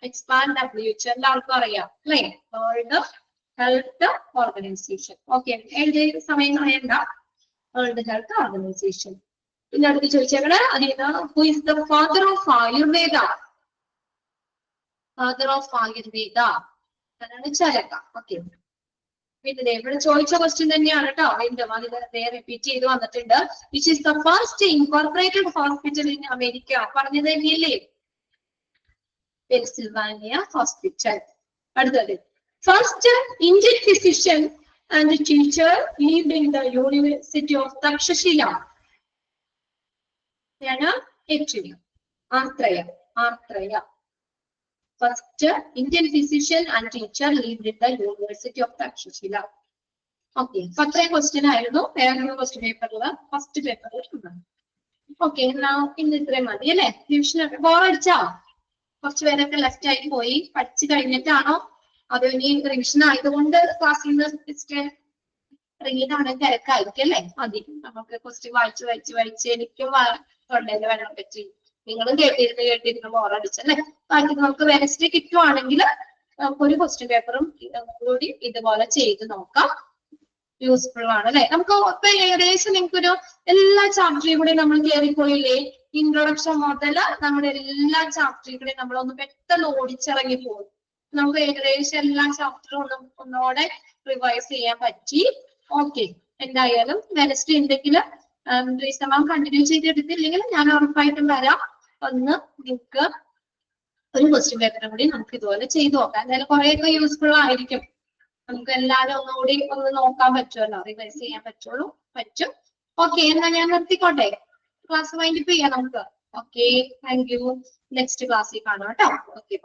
എക്സ്പാൻഡ് WHO. എല്ലാവർക്കും അറിയാം അല്ലേ? World health organisation. ഓക്കെ, എഴുതിയ സമയം കളയണ്ട. World health organisation. പിന്നെ അടുത്ത് ചോദിച്ചേക്കണേ അതിന് who is the father of Ayurveda? Father of Ayurveda അതാണ് ചരക. ഓക്കെ, പിന്നെ ഇവിടെ ചോദിച്ച ക്വസ്റ്റ്യൻ തന്നെയാണ് കേട്ടോ. വീണ്ടും അതിന് റിപ്പീറ്റ് ചെയ്ത് വന്നിട്ടുണ്ട്. Which is the first incorporated hospital in America? പറഞ്ഞത് തന്നെയല്ലേ? Pennsylvania hospital. അടുത്തത് first Indian physician and teacher lived in the university of Takshashila. Atreya. First Indian physician and teacher lived in the University of Takshashila. Okay, first question ആയിരുന്നു. വേറൊരു question പേപ്പറില് first പേപ്പറിൽ. Okay, ഇന്ന് ഇത്രയും മതി അല്ലെ? റിവിഷൻ ബോറടിച്ചാ? കുറച്ചു പേരൊക്കെ ലെഫ്റ്റ് ആയി പോയി. പഠിച്ചു കഴിഞ്ഞിട്ടാണോ അതോ ഇനി റിവിഷൻ ആയതുകൊണ്ട് ക്ലാസ്സിൽ നിന്ന് ഇറങ്ങിയിട്ടാണ് തിരക്കായിരിക്കും അല്ലെ? മതി, നമുക്ക് ക്വസ്റ്റ്യൻ വായിച്ച് എനിക്കും തൊണ്ടയിൽ വെള്ളം പറ്റി. നിങ്ങളും കേട്ടിരുന്ന് ബോറടിച്ചല്ലേ? ബാക്കി നമുക്ക് വെനസ്ഡേ കിട്ടുവാണെങ്കിൽ നമുക്കൊരു ക്വസ്റ്റ്യൻ പേപ്പറും കൂടി ഇതുപോലെ ചെയ്ത് നോക്കാം. യൂസ്ഫുൾ ആണ് അല്ലെ? നമുക്ക് ഇപ്പൊ ഏകദേശം നിങ്ങൾക്കൊരു എല്ലാ ചാപ്റ്ററിയും കൂടി നമ്മൾ കയറിപ്പോയില്ലേ? ഇൻട്രൊഡക്ഷൻ മുതൽ നമ്മുടെ എല്ലാ ചാപ്റ്ററിയും കൂടി നമ്മളൊന്ന് പെട്ടെന്ന് ഓടിച്ചിറങ്ങി പോകും. നമുക്ക് ഏകദേശം എല്ലാ ചാപ്റ്ററും ഒന്നോടെ റിവൈസ് ചെയ്യാൻ പറ്റി. ഓക്കെ, എന്തായാലും വെനസ്ഡേ എന്തെങ്കിലും റീസൺ കണ്ടിന്യൂ ചെയ്തെടുത്തില്ലെങ്കിൽ ഞാൻ ഉറപ്പായിട്ടും വരാം. ഒന്ന് നിങ്ങൾക്ക് ഒരു ക്വസ്റ്റ്യൻ പേപ്പറും കൂടി നമുക്ക് ഇതുപോലെ ചെയ്തു നോക്കാം. എന്തായാലും കുറെയൊക്കെ യൂസ്ഫുൾ ആയിരിക്കും. നമുക്ക് എല്ലാവരും ഒന്നുകൂടി ഒന്ന് നോക്കാൻ പറ്റുമല്ലോ, റിവൈസ് ചെയ്യാൻ പറ്റും. ഓക്കെ, എന്നാ ഞാൻ നിർത്തിക്കോട്ടെ. ക്ലാസ് വൈൻഡപ്പ് ചെയ്യാം നമുക്ക്. Okay, thank you. നെക്സ്റ്റ് ക്ലാസ്സിൽ കാണാം കേട്ടോ. ഓക്കെ.